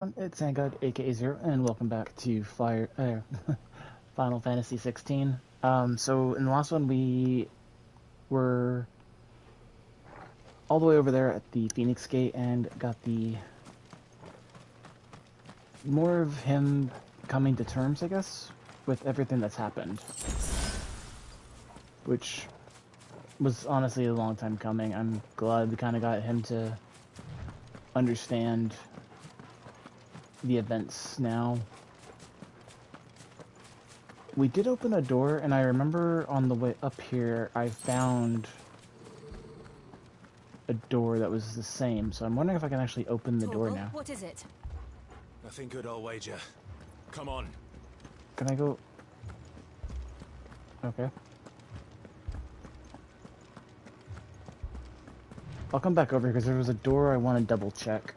It's Angud, aka Zero, and welcome back to Final Fantasy 16. So in the last one, we were all the way over there at the Phoenix Gate and got the more of him coming to terms, I guess, with everything that's happened, which was honestly a long time coming. I'm glad we kind of got him to understand the events now. We did open a door, and I remember on the way up here, I found a door that was the same, so I'm wondering if I can actually open the door now. What is it? Nothing good, I'll wager. Come on. Can I go? Okay. I'll come back over here because there was a door I want to double check.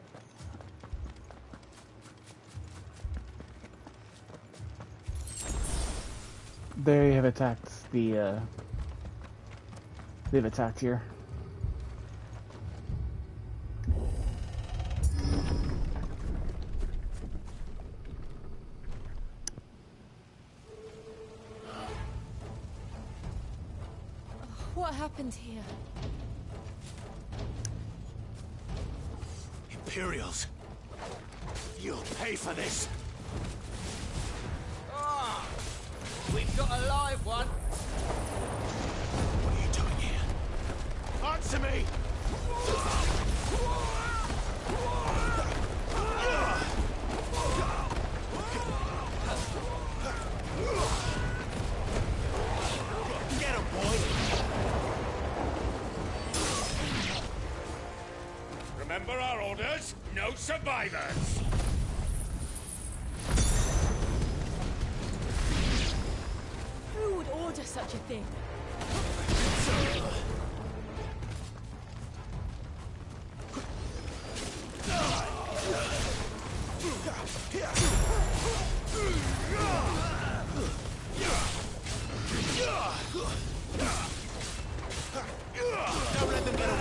They have attacked the, they've attacked here. What happened here? Imperials. You'll pay for this. Ah! We've got a live one. What are you doing here? Answer me! Get him, boy! Remember our orders? No survivors! Who would order such a thing? Don't let them get away!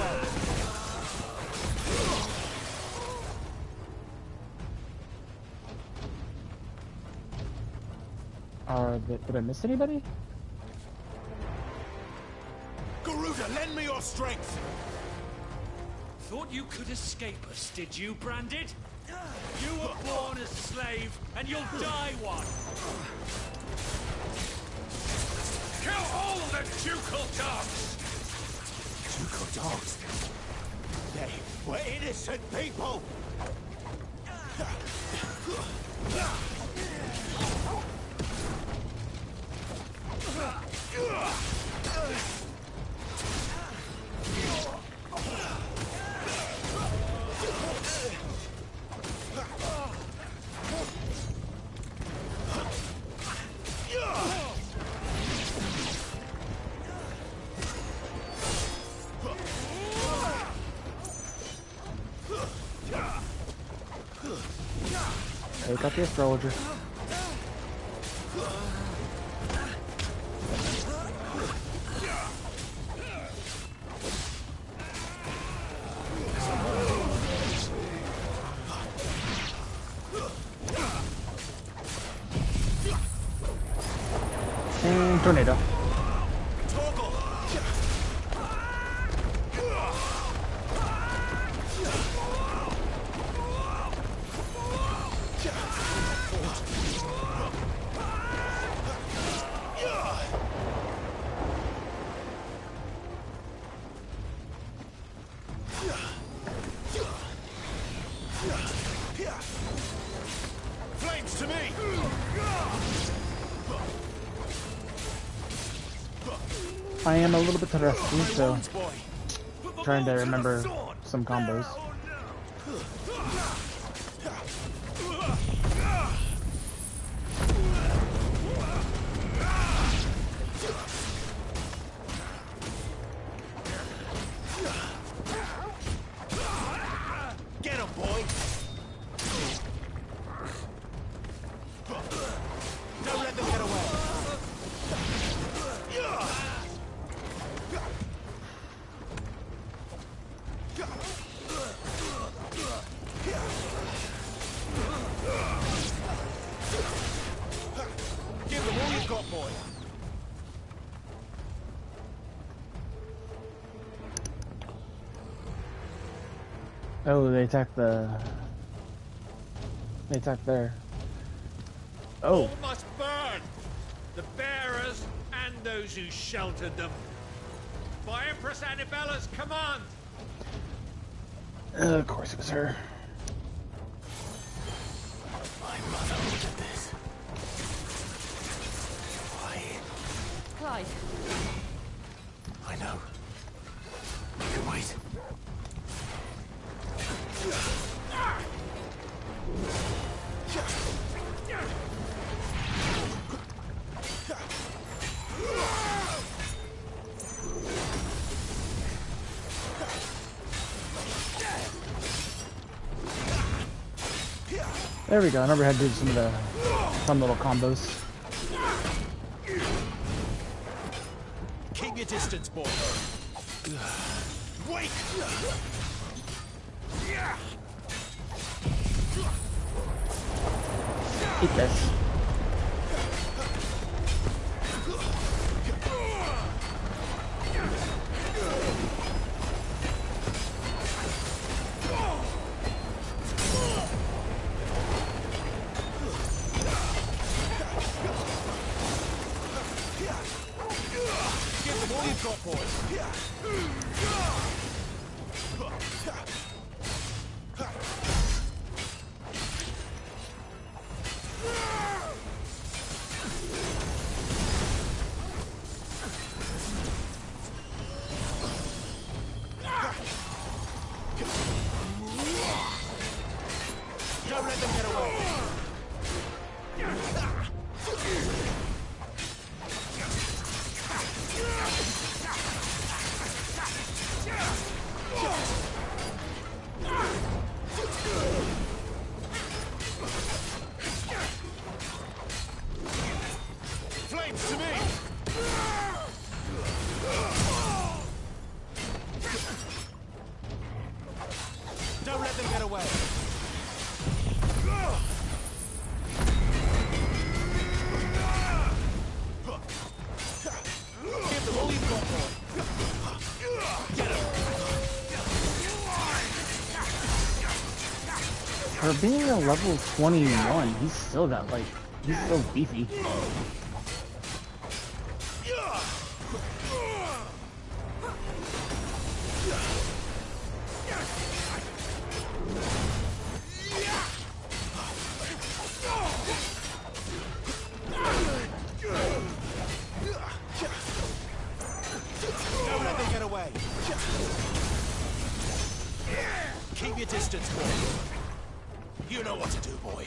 Did I miss anybody? Garuda, lend me your strength! Thought you could escape us, did you, Branded? You were born a slave, and you'll die one! Kill all the ducal dogs! Ducal dogs? They were innocent people! Take out the astrologer. And tornado. Flames to me! I am a little bit rusty, so trying to remember some combos. Get him, boy! Don't let them get away! got, boy? Oh, they attacked the... They attacked there. Oh. All must burn! The bearers and those who sheltered them. By Empress Annibella's command! Of course it was her. My mother ordered this. Why? Clyde, I know. You can wait. There we go. I remember how to do some of the fun little combos. Keep your distance, boy. Wait! Eat this. Give them all you've got, boy. Don't let them get away. Flames to me! Don't let them get away. Give them all you've got, boy. Get him. For being a level 21, he's still got, like, he's still beefy. Don't let them get away. Keep your distance, boy. You know what to do, boy.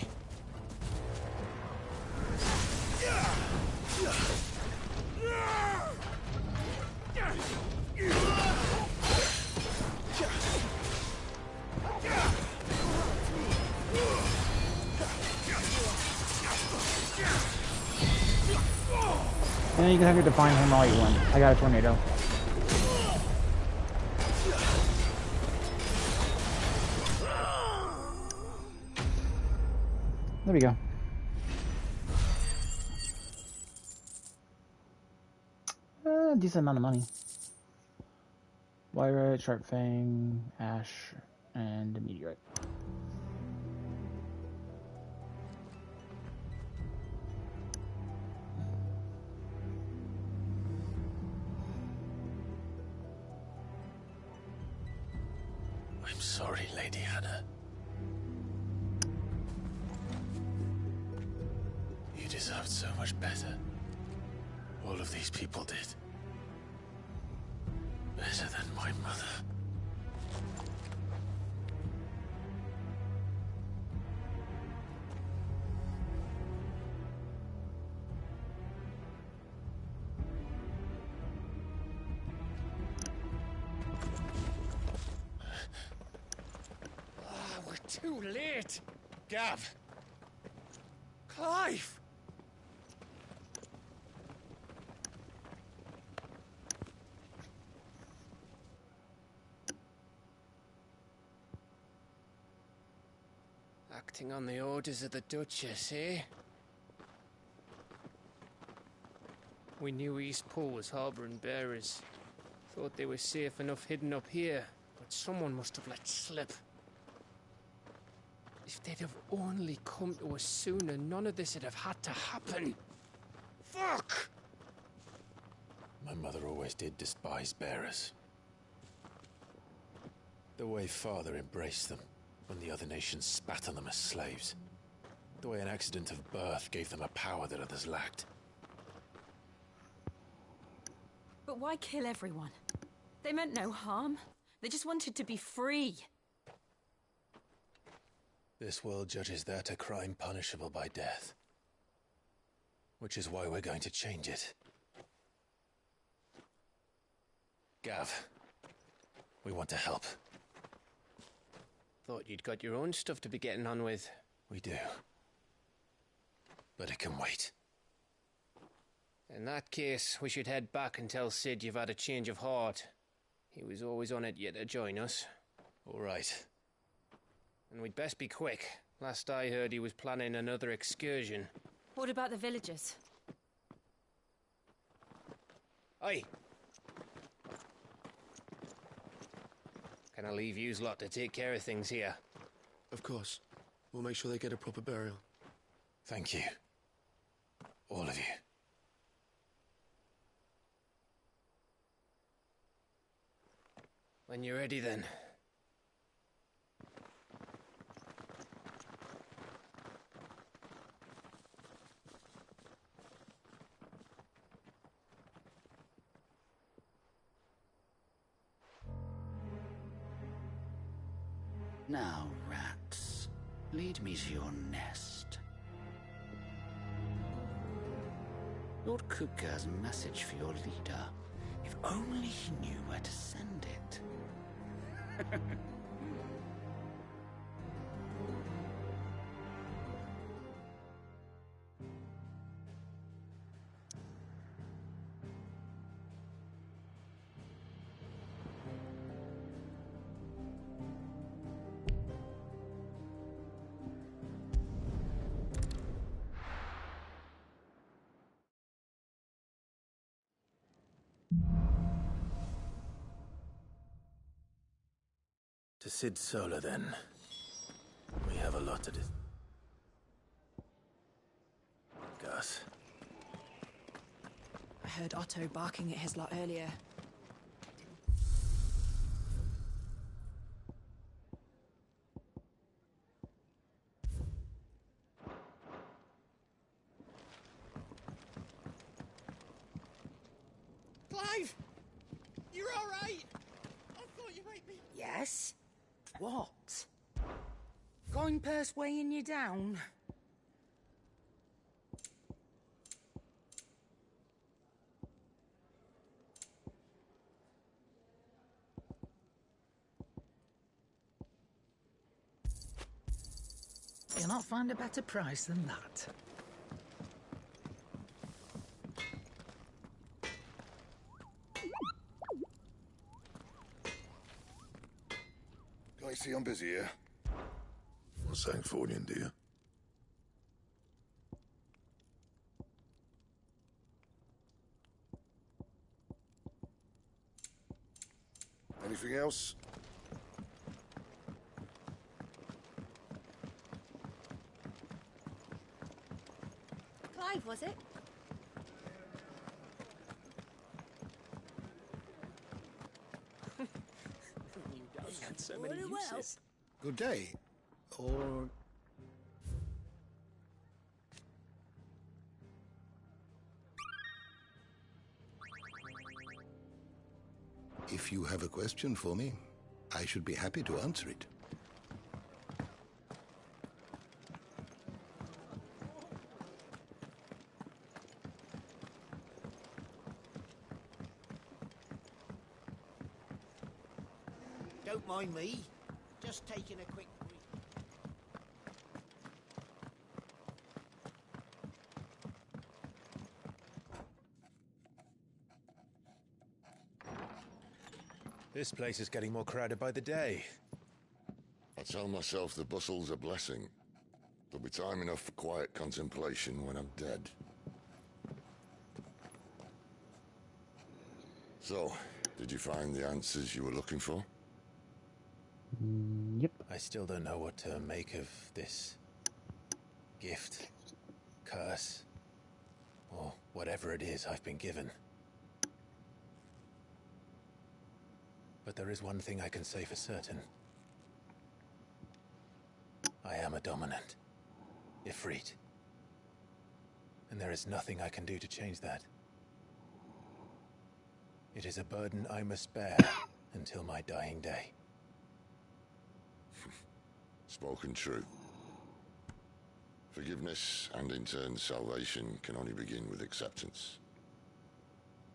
And you can have your divine hammer all you want. I got a tornado. There we go. Decent amount of money. Wyrite, Sharp Fang, Ash, and a Meteorite. I'm sorry, Lady Hannah. You deserved so much better. All of these people did. Better than my mother. We're too late. Gav. Clive. Acting on the orders of the Duchess, eh? We knew Eastpool was harbouring bearers. Thought they were safe enough hidden up here, but someone must have let slip. If they'd have only come to us sooner, none of this would have had to happen. Fuck! My mother always did despise bearers. The way Father embraced them when the other nations spat on them as slaves. The way an accident of birth gave them a power that others lacked. But why kill everyone? They meant no harm. They just wanted to be free. This world judges that a crime punishable by death. Which is why we're going to change it. Gav, we want to help. Thought you'd got your own stuff to be getting on with. We do. But it can wait. In that case, we should head back and tell Sid you've had a change of heart. He was always on it yet to join us. All right. And we'd best be quick. Last I heard, he was planning another excursion. What about the villagers? Aye. Can I leave yous lot to take care of things here? Of course. We'll make sure they get a proper burial. Thank you. All of you. When you're ready, then. Now, rats, lead me to your nest. Lord Kupka has a message for your leader. If only he knew where to send it. To Sid Solar, then. We have a lot to do. Gus. I heard Otto barking at his lot earlier. Clive! You're all right! I thought you might be... Yes? What? Goingpurse weighing you down? You'll not find a better price than that. I see I'm busy here. What's that for you, dear? Anything else? Clive, was it? Had so many uses. Good day. Or... If you have a question for me, I should be happy to answer it. Don't mind me. Just taking a quick break. This place is getting more crowded by the day. I tell myself the bustle's a blessing. There'll be time enough for quiet contemplation when I'm dead. So, did you find the answers you were looking for? Yep. I still don't know what to make of this gift, curse, or whatever it is I've been given. But there is one thing I can say for certain. I am a dominant, Ifrit. And there is nothing I can do to change that. It is a burden I must bear until my dying day. Spoken true. Forgiveness and in turn salvation can only begin with acceptance.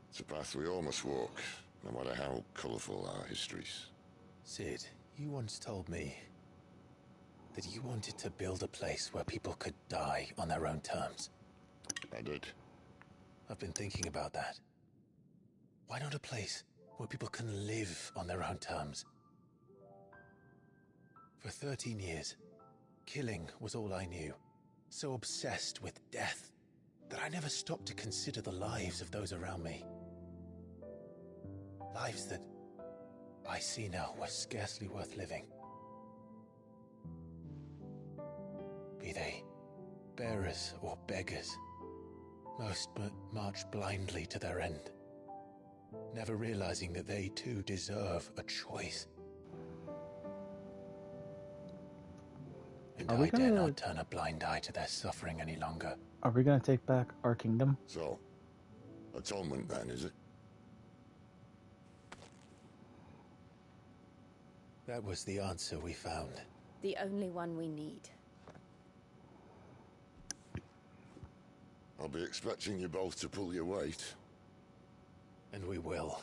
It's a path we all must walk, no matter how colourful our histories. Cid, you once told me that you wanted to build a place where people could die on their own terms. I did. I've been thinking about that. Why not a place where people can live on their own terms? For 13 years, killing was all I knew. So obsessed with death that I never stopped to consider the lives of those around me. Lives that I see now were scarcely worth living. Be they bearers or beggars, most march blindly to their end, never realizing that they too deserve a choice. And I dare not turn a blind eye to their suffering any longer. Are we gonna take back our kingdom? So, atonement then, is it? That was the answer we found. The only one we need. I'll be expecting you both to pull your weight. And we will.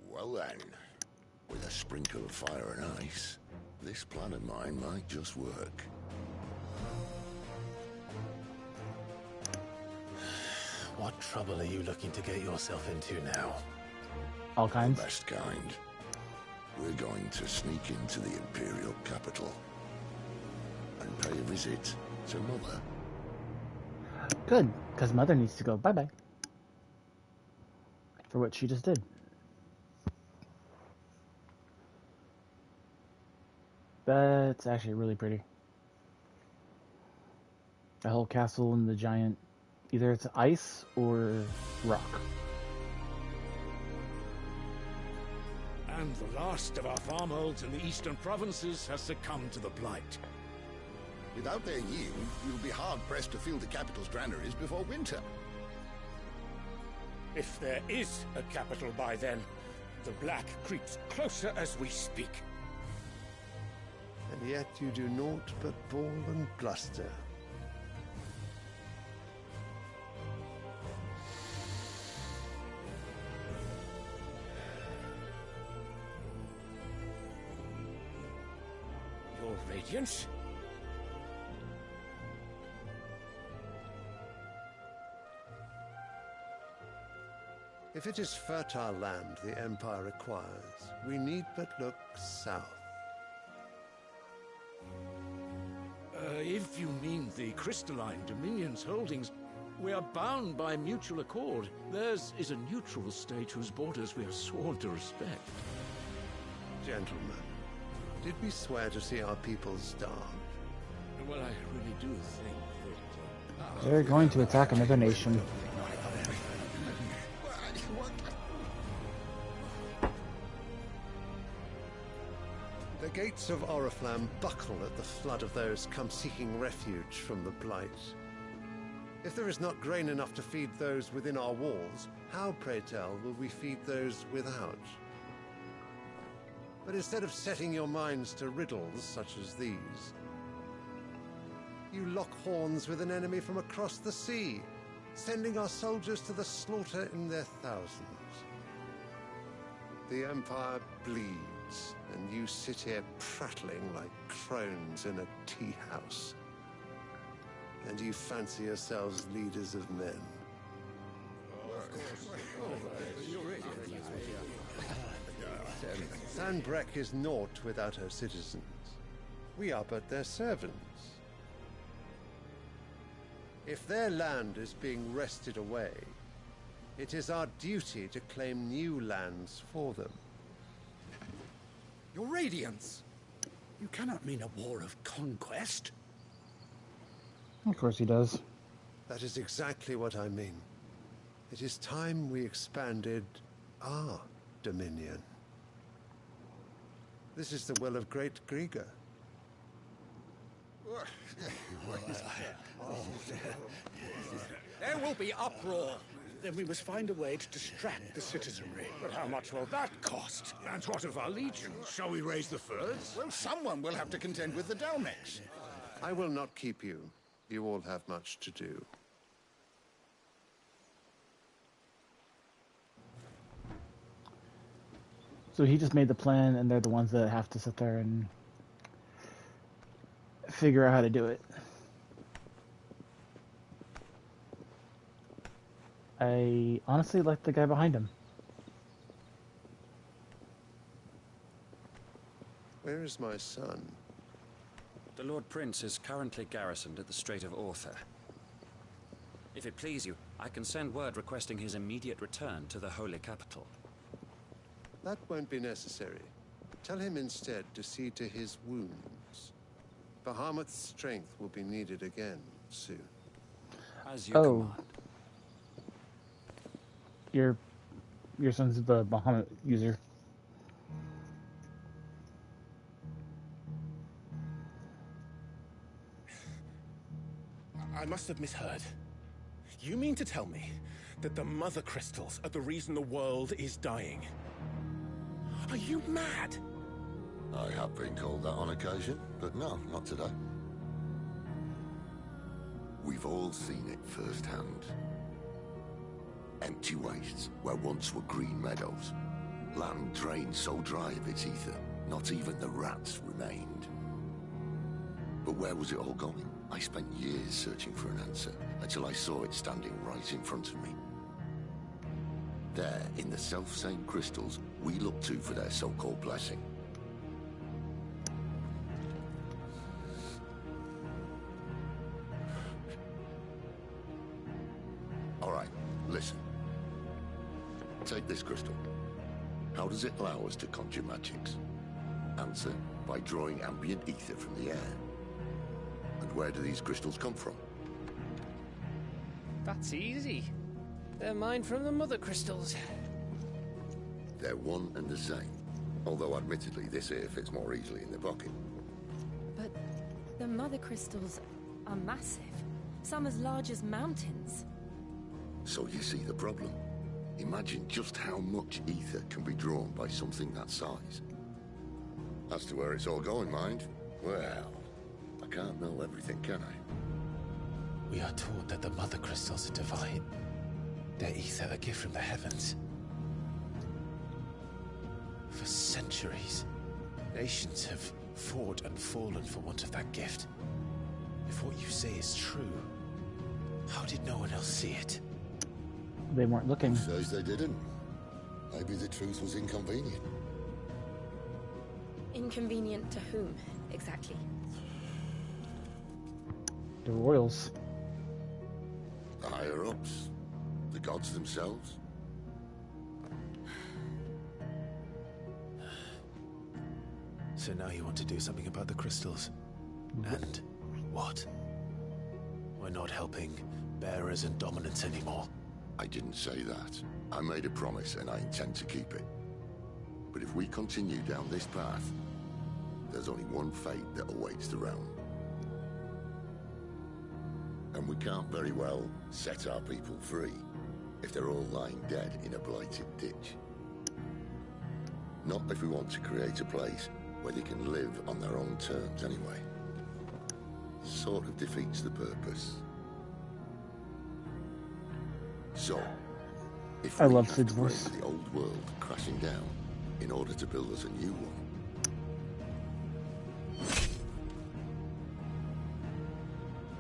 Well then, with a sprinkle of fire and ice, this plan of mine might just work. What trouble are you looking to get yourself into now? All kinds. The best kind. We're going to sneak into the Imperial capital and pay a visit to Mother. Good, because Mother needs to go bye-bye. For what she just did. That's actually really pretty. A whole castle in the giant... Either it's ice or rock. And the last of our farmholds in the eastern provinces has succumbed to the blight. Without their yield, you'll be hard-pressed to fill the capital's granaries before winter. If there is a capital by then, the black creeps closer as we speak. And yet you do naught but bawl and bluster. Your Radiance? If it is fertile land the Empire requires, we need but look south. If you mean the crystalline Dominion's holdings, we are bound by mutual accord. Theirs is a neutral state whose borders we are sworn to respect. Gentlemen, did we swear to see our people starve? Well, I really do think that... They're going to attack another nation. The gates of Oriflamme buckle at the flood of those come seeking refuge from the blight. If there is not grain enough to feed those within our walls, how, pray tell, will we feed those without? But instead of setting your minds to riddles such as these, you lock horns with an enemy from across the sea, sending our soldiers to the slaughter in their thousands. The Empire bleeds, and you sit here prattling like crones in a tea house. And you fancy yourselves leaders of men. Sanbreque is naught without her citizens. We are but their servants. If their land is being wrested away, It is our duty to claim new lands for them. Your Radiance! You cannot mean a war of conquest. Of course he does. That is exactly what I mean. It is time we expanded our dominion. This is the will of great Grieger. There will be uproar. Then we must find a way to distract the citizenry. But how much will that cost? And what of our legions? Shall we raise the furs? Well, someone will have to contend with the Dalmex. I will not keep you. You all have much to do. So he just made the plan, and they're the ones that have to sit there and figure out how to do it. I honestly like the guy behind him. Where is my son? The Lord Prince is currently garrisoned at the Strait of Orther. If it please you, I can send word requesting his immediate return to the Holy Capital. That won't be necessary. Tell him instead to see to his wounds. Bahamut's strength will be needed again soon. As you command. Your son's the Bahamut user. I must have misheard. You mean to tell me that the Mother Crystals are the reason the world is dying? Are you mad? I have been called that on occasion, but no, not today. We've all seen it firsthand. Empty wastes where once were green meadows. Land drained so dry of its ether, not even the rats remained. But where was it all going? I spent years searching for an answer, until I saw it standing right in front of me. There, in the self-same crystals, we look to for their so-called blessing. All right, listen. Take this crystal. How does it allow us to conjure magics? Answer, by drawing ambient ether from the air. And where do these crystals come from? That's easy. They're mined from the Mother Crystals. They're one and the same. Although admittedly this here fits more easily in the pocket. But the Mother Crystals are massive. Some as large as mountains. So you see the problem. Imagine just how much ether can be drawn by something that size. As to where it's all going, mind? Well, I can't know everything, can I? We are taught that the Mother Crystals are divine. Their ether a gift from the heavens. For centuries, nations have fought and fallen for want of that gift. If what you say is true, how did no one else see it? They weren't looking. Says they didn't. Maybe the truth was inconvenient. Inconvenient to whom, exactly? The royals. The higher-ups. The gods themselves. So now you want to do something about the crystals? And what? We're not helping bearers and dominants anymore. I didn't say that. I made a promise and I intend to keep it. But if we continue down this path, there's only one fate that awaits the realm. And we can't very well set our people free if they're all lying dead in a blighted ditch. Not if we want to create a place where they can live on their own terms anyway. Sort of defeats the purpose. So, if I we love have Sid's to bring voice. the old world crashing down in order to build us a new one,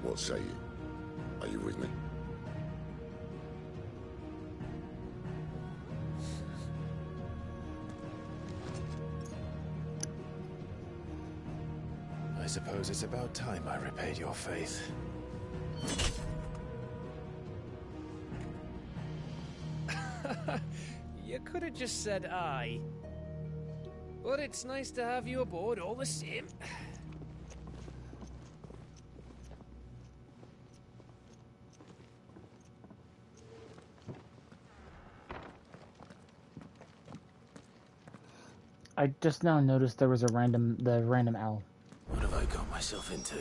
what say you? Are you with me? I suppose it's about time I repaid your faith. You could have just said aye. But it's nice to have you aboard all the same. I just now noticed there was the random owl. What have I got myself into?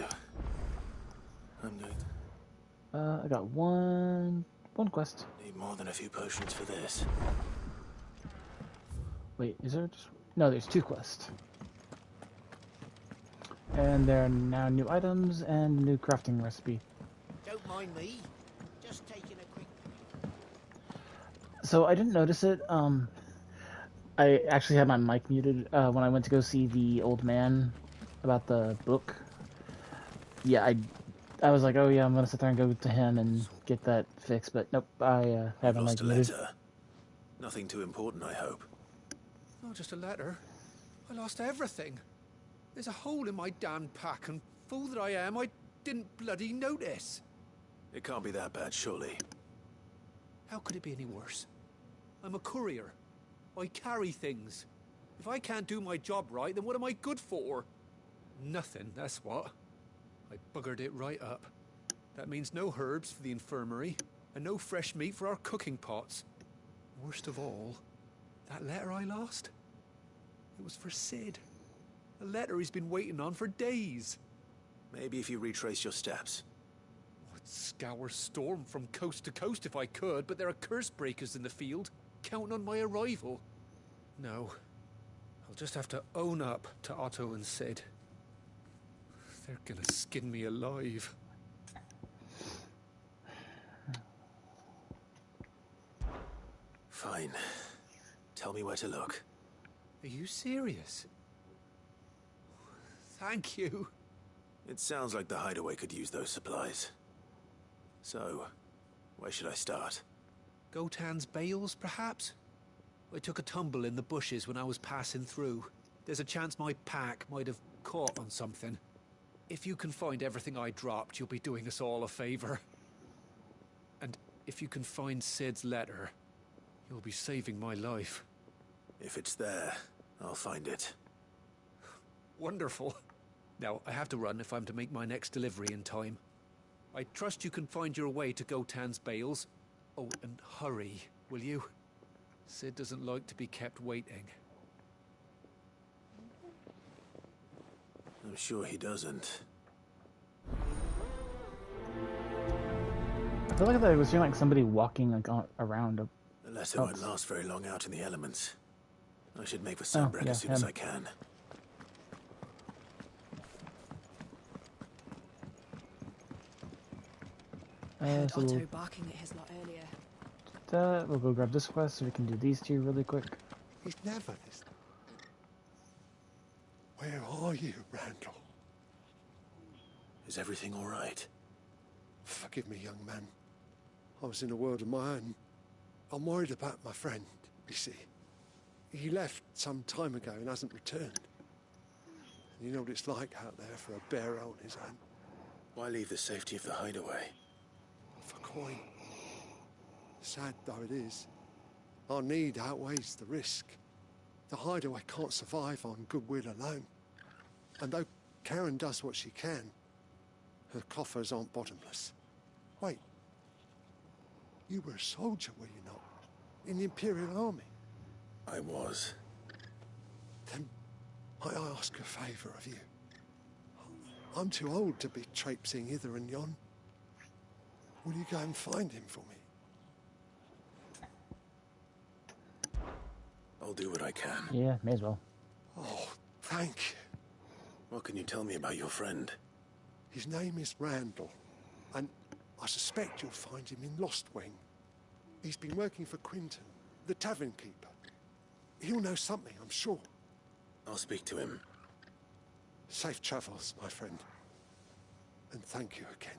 I'm good. I got one quest. Need more than a few potions for this. Wait, is there just... No, there's 2 quests. And there are now new items and new crafting recipe. Don't mind me. Just taking a quick... So I didn't notice it. I actually had my mic muted when I went to go see the old man about the book. Yeah, I was like, oh yeah, I'm gonna sit there and go to him and get that fixed, but nope, I had my mic muted. Letter. Nothing too important, I hope. Not just a letter. I lost everything. There's a hole in my damn pack, and fool that I am, I didn't bloody notice. It can't be that bad, surely. How could it be any worse? I'm a courier. I carry things. If I can't do my job right, then what am I good for? Nothing, that's what. I buggered it right up. That means no herbs for the infirmary, and no fresh meat for our cooking pots. Worst of all, that letter I lost? It was for Sid. A letter he's been waiting on for days. Maybe if you retrace your steps. I'd scour Storm from coast to coast if I could, but there are curse breakers in the field, counting on my arrival. No. I'll just have to own up to Otto and Sid. They're gonna skin me alive. Fine. Tell me where to look. Are you serious? Thank you. It sounds like the hideaway could use those supplies. So, where should I start? Gotan's bales, perhaps? I took a tumble in the bushes when I was passing through. There's a chance my pack might have caught on something. If you can find everything I dropped, you'll be doing us all a favor. And if you can find Sid's letter, you'll be saving my life. If it's there, I'll find it. Wonderful. Now, I have to run if I'm to make my next delivery in time. I trust you can find your way to Gotan's bales. Oh, and hurry, will you? Sid doesn't like to be kept waiting. I'm sure he doesn't. I feel like I was hearing like somebody walking like around. The letter won't last very long out in the elements. I should make for Sunbreak as soon as I can. I heard Otto barking at his lot earlier. We'll go grab this quest so we can do these 2 really quick. He's never this. Where are you, Randall? Is everything all right? Forgive me, young man. I was in a world of my own. I'm worried about my friend, you see. He left some time ago and hasn't returned. You know what it's like out there for a bearer on his own. Why leave the safety of the hideaway? For coin. Sad though it is, our need outweighs the risk. The hideaway can't survive on goodwill alone. And though Karen does what she can, her coffers aren't bottomless. Wait. You were a soldier, were you not? In the Imperial Army? I was. Then might I ask a favour of you? I'm too old to be traipsing hither and yon. Will you go and find him for me? I'll do what I can. Yeah, may as well. Oh, thank you. What can you tell me about your friend? His name is Randall, and I suspect you'll find him in Lost Wing. He's been working for Quinton, the tavern keeper. He'll know something, I'm sure. I'll speak to him. Safe travels, my friend. And thank you again.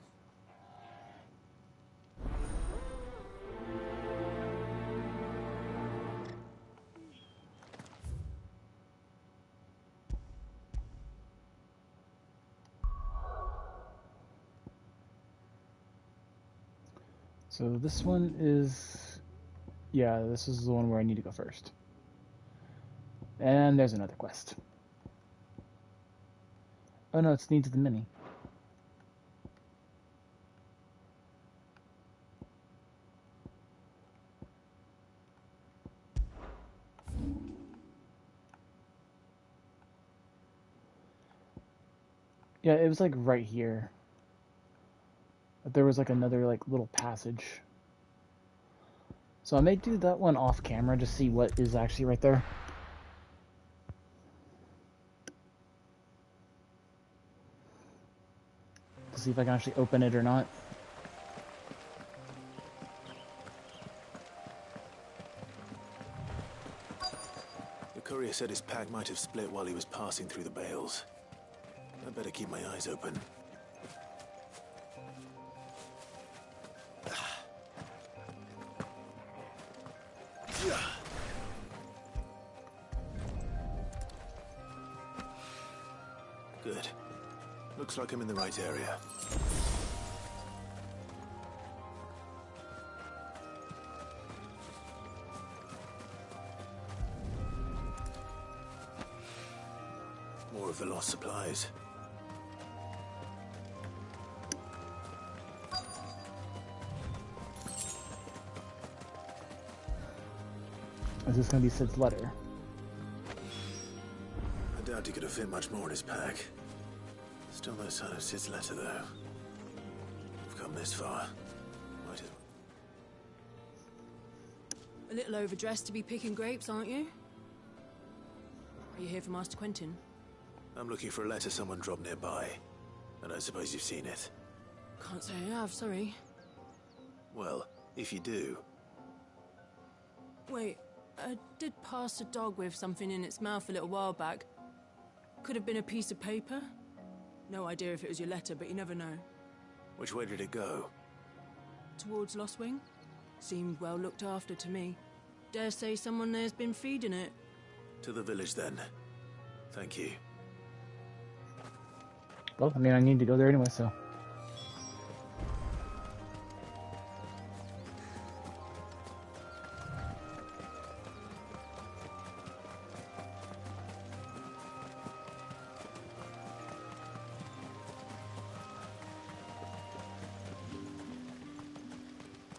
So this one is Yeah, this is the one where I need to go first. And there's another quest. Oh no, it's needs the mini. Yeah, it was like right here. But there was like another like little passage. So I may do that one off camera to see what is actually right there. To see if I can actually open it or not. The courier said his pack might have split while he was passing through the bales. I'd better keep my eyes open. Good. Looks like I'm in the right area. More of the lost supplies. Is this going to be Sid's letter? I doubt he could have fit much more in his pack. Still no sign of Sid's letter, though. We've come this far. Might as A little overdressed to be picking grapes, aren't you? Are you here for Master Quentin? I'm looking for a letter someone dropped nearby. And I suppose you've seen it. Can't say I have, sorry. Well, if you do... Wait, I did pass a dog with something in its mouth a little while back. Could have been a piece of paper. No idea if it was your letter, but you never know. Which way did it go? Towards Lostwing? Seemed well looked after to me. Dare say someone there's been feeding it. To the village, then. Thank you. Well, I mean, I need to go there anyway, so...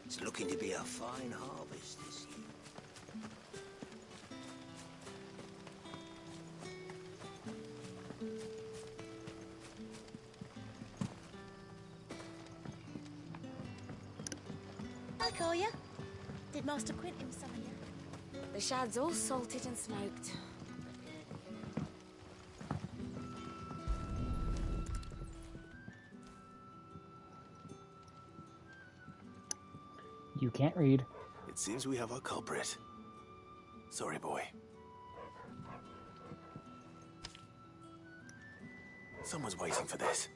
It's looking to be a fine harvest this year. Hi, Collier. Did Master Quentin summon you? The shad's all salted and smoked. You can't read. It seems we have our culprit. Sorry, boy. Someone's waiting for this.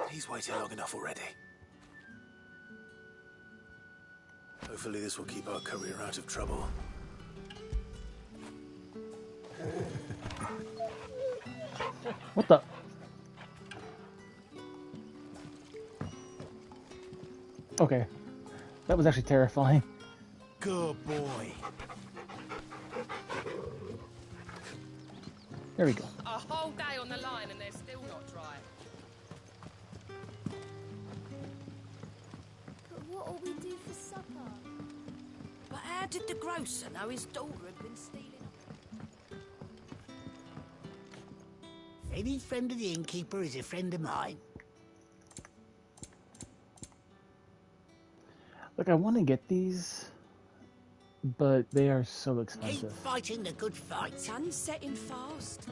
He's waited long enough already. Hopefully this will keep our career out of trouble. What the? Okay. That was actually terrifying. Good boy. There we go. A whole day on the line and they're still not dry. But what'll we do for supper? But how did the grocer know his daughter had been stealing? Any friend of the innkeeper is a friend of mine. Look, I want to get these, but they are so Keep expensive. fighting the good fight. Sun's setting fast.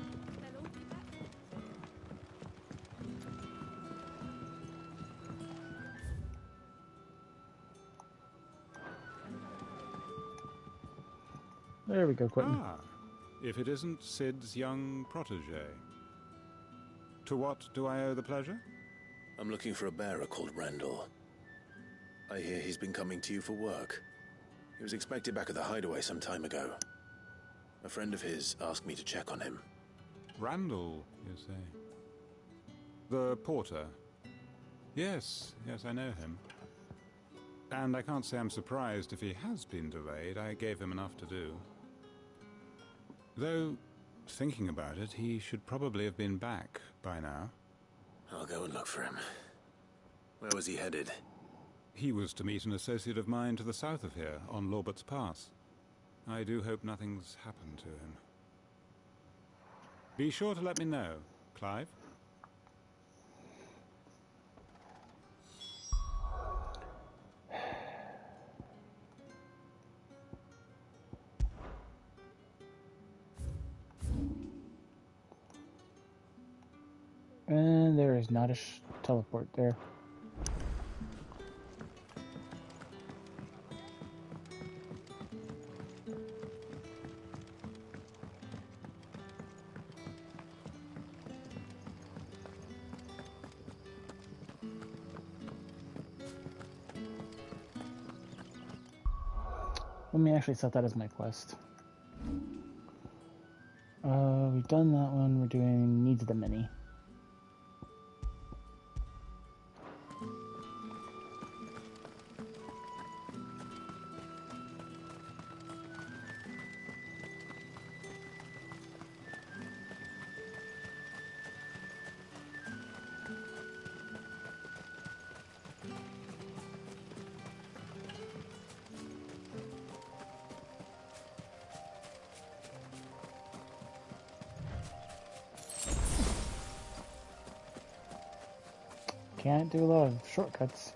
There we go, Quentin. Ah, if it isn't Sid's young protege. To what do I owe the pleasure? I'm looking for a bearer called Randall. I hear he's been coming to you for work. He was expected back at the hideaway some time ago. A friend of his asked me to check on him. Randall, you say? The porter? Yes, I know him. And I can't say I'm surprised if he has been delayed. I gave him enough to do. Though, thinking about it, he should probably have been back by now. I'll go and look for him. Where was he headed? He was to meet an associate of mine to the south of here, on Lorbert's Pass. I do hope nothing's happened to him. Be sure to let me know, Clive. And there is not a teleport there. Let me actually set that as my quest. We've done that one. We're doing Needs of the Many. Can't do a lot of shortcuts.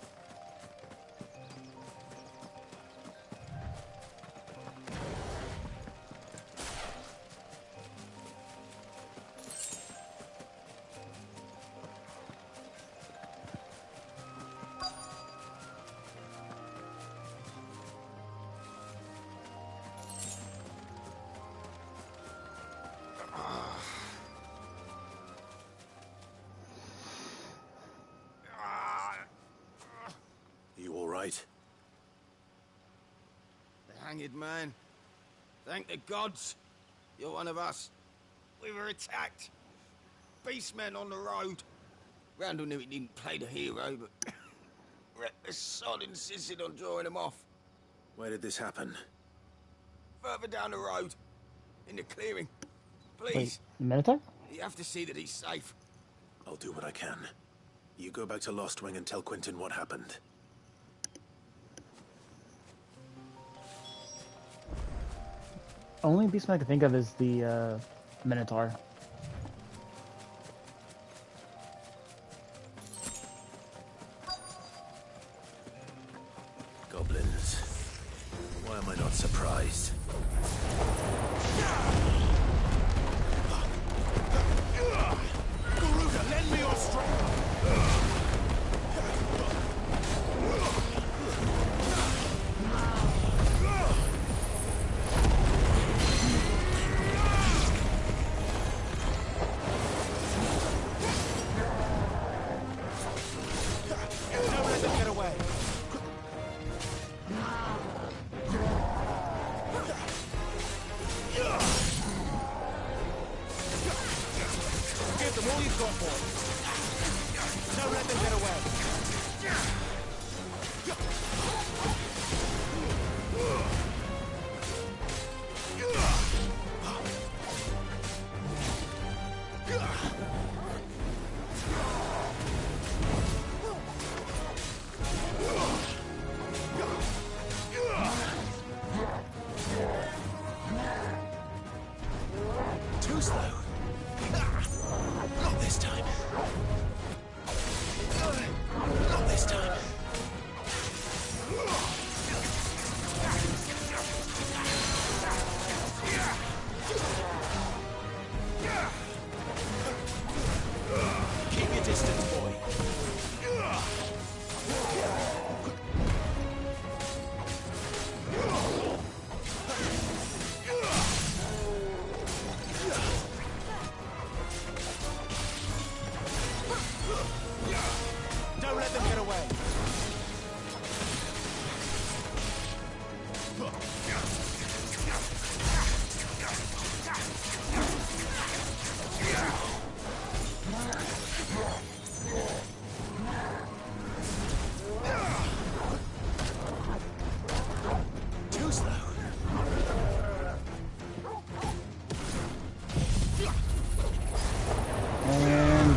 Hanged man. Thank the gods. You're one of us. We were attacked. Beastmen on the road. Randall knew he didn't play the hero, but reckless sod insisted on drawing him off. Where did this happen? Further down the road. In the clearing. Please. Wait, the Minotaur? You have to see that he's safe. I'll do what I can. You go back to Lostwing and tell Quentin what happened. Only beast I can think of is the Minotaur. Goblins. Why am I not surprised? Garuda, lend me your strength!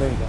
there you go.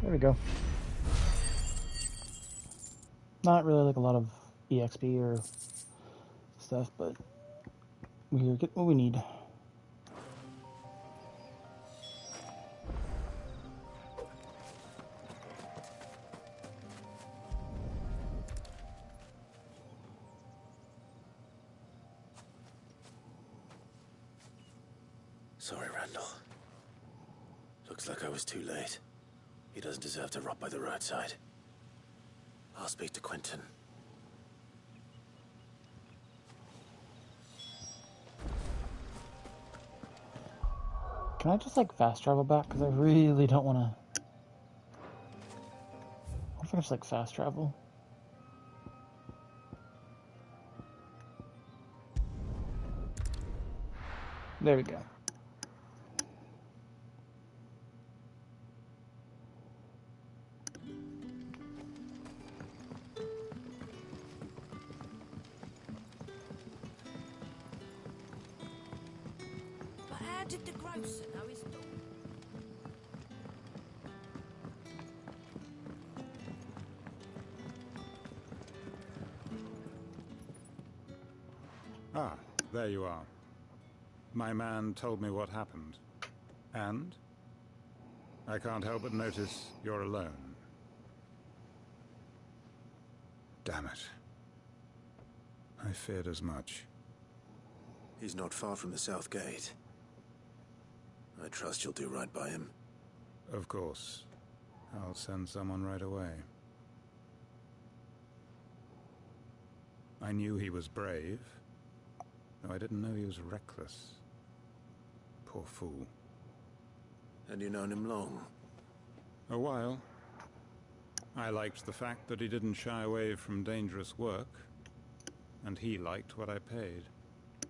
There we go. Not really like a lot of EXP or stuff, but we get what we need. Sorry, Randall. Looks like I was too late. He doesn't deserve to rot by the roadside. I'll speak to Quentin. Can I just like fast travel back? Because I really don't want to. What if I just like fast travel? There we go. But how did the grocer know his dog? Ah, there you are. My man told me what happened. And? I can't help but notice you're alone. Damn it. I feared as much. He's not far from the South Gate. I trust you'll do right by him. Of course. I'll send someone right away. I knew he was brave, though I didn't know he was reckless. Poor fool. And you known him long? A while. I liked the fact that he didn't shy away from dangerous work, and he liked what I paid.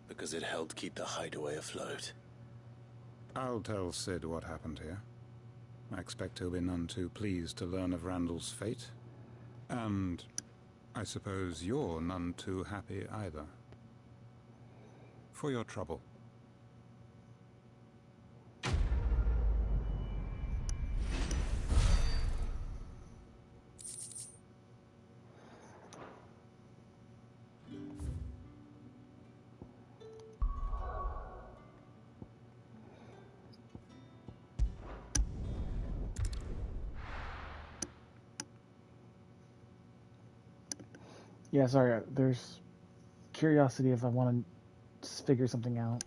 Because it helped keep the hideaway afloat. I'll tell Sid what happened here. I expect he'll be none too pleased to learn of Randall's fate. And I suppose you're none too happy either. For your trouble. Yeah, sorry, there's curiosity if I want to figure something out.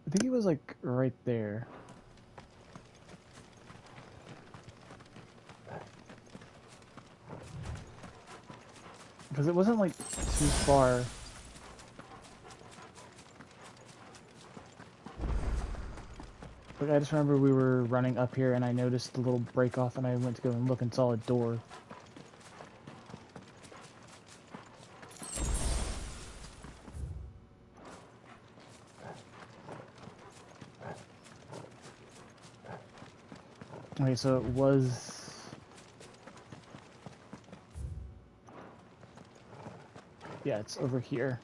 I think he was like right there. Because it wasn't like too far. Like, I just remember we were running up here and I noticed the little break off and I went to go and look and saw a door. Okay, so it was... Yeah, it's over here.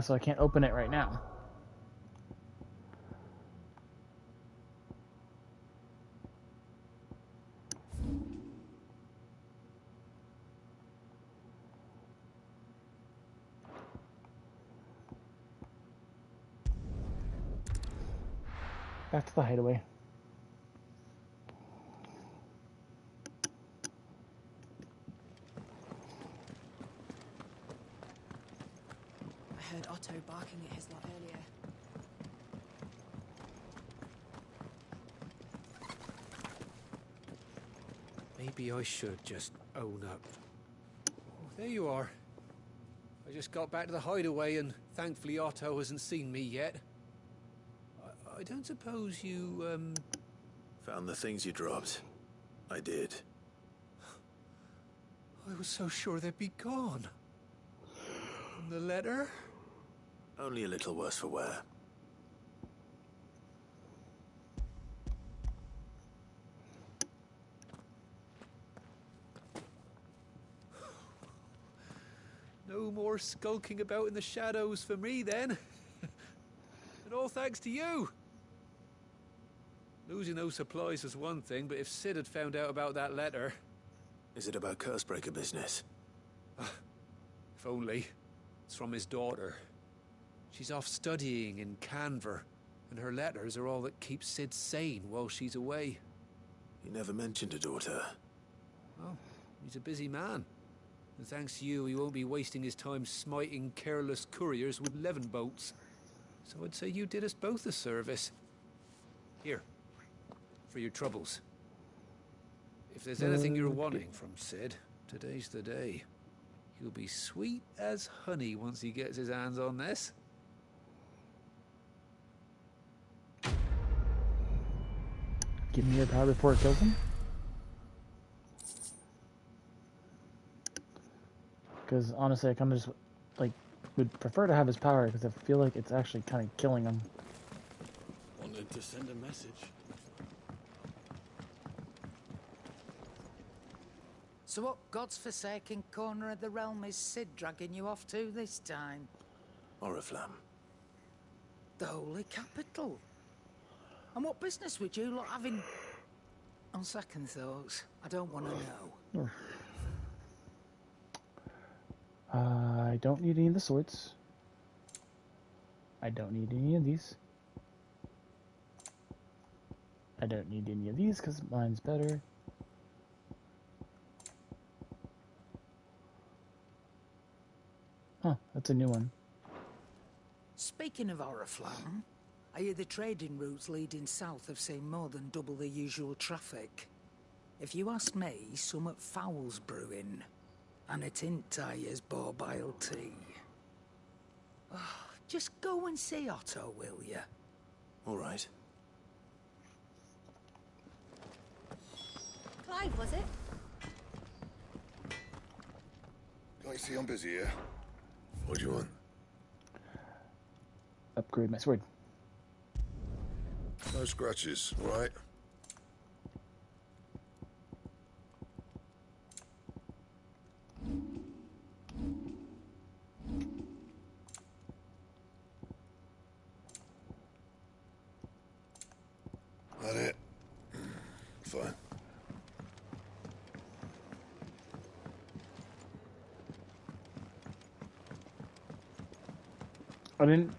So I can't open it right now. Back to the hideaway. heard Otto barking at his lot earlier. Maybe I should just own up. Oh, there you are. I just got back to the hideaway and thankfully Otto hasn't seen me yet. I don't suppose you, Found the things you dropped. I did. I was so sure they'd be gone. And the letter? Only a little worse for wear. No more skulking about in the shadows for me, then. And all thanks to you. Losing those supplies was one thing, but if Sid had found out about that letter... Is it about Cursebreaker business? If only. It's from his daughter. She's off studying in Canver, and her letters are all that keep Sid sane while she's away. He never mentioned a daughter. Oh, he's a busy man. And thanks to you, he won't be wasting his time smiting careless couriers with levin bolts. So I'd say you did us both a service. Here, for your troubles. If there's anything you're wanting from Sid, today's the day. He'll be sweet as honey once he gets his hands on this. Give me your power before it kills him. Because honestly, I kind of just like would prefer to have his power because I feel like it's actually kind of killing him. Wanted to send a message. So what God's forsaken corner of the realm is Sid dragging you off to this time? Oriflamme. The Holy Capital. And what business would you lot having? On second thoughts, I don't want to know. I don't need any of the swords. I don't need any of these. I don't need any of these because mine's better. Huh, that's a new one. Speaking of Oriflamme, I hear the trading routes leading south have seen more than double the usual traffic. If you ask me, somewhat foul's brewing. And it ain't Tyre's borbile tea. Oh, just go and see Otto, will you? All right. Clive, was it? Can't you see I'm busy here? What do you want? Upgrade my sword. No scratches, right? That it? Fine. I didn't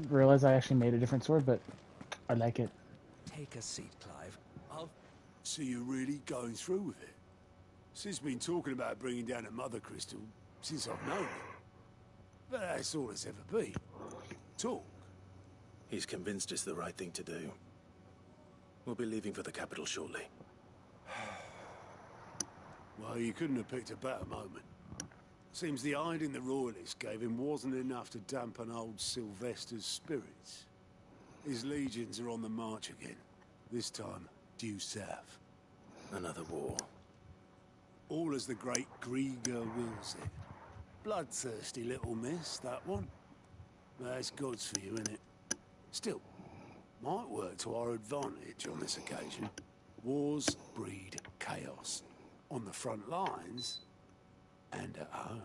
realize I actually made a different sword, but I like it. Take a seat, Clive. So you're really going through with it? Sid's been talking about bringing down a Mother Crystal since I've known him. But that's all it's ever been. Talk. He's convinced it's the right thing to do. We'll be leaving for the capital shortly. Well, you couldn't have picked a better moment. Seems the hiding the Royalists gave him wasn't enough to dampen old Sylvester's spirits. His legions are on the march again. This time, due south. Another war. All as the great Grieger wills it. Bloodthirsty little miss, that one. That's God's for you, innit? Still, might work to our advantage on this occasion. Wars breed chaos. On the front lines, and at home.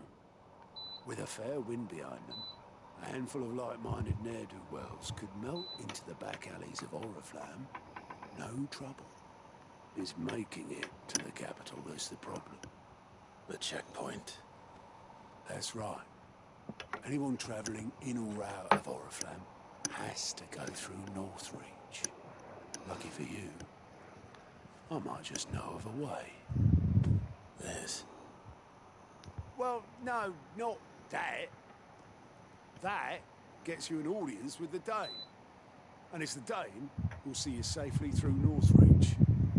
With a fair wind behind them, a handful of like-minded ne'er-do-wells could melt into the back alleys of Oriflamme. No trouble. It's making it to the capital that's the problem. The checkpoint. That's right. Anyone travelling in or out of Oriflamme has to go through Northreach. Lucky for you, I might just know of a way. This. Well, no, not that. That gets you an audience with the Dame. And it's the Dame who'll see you safely through Northreach.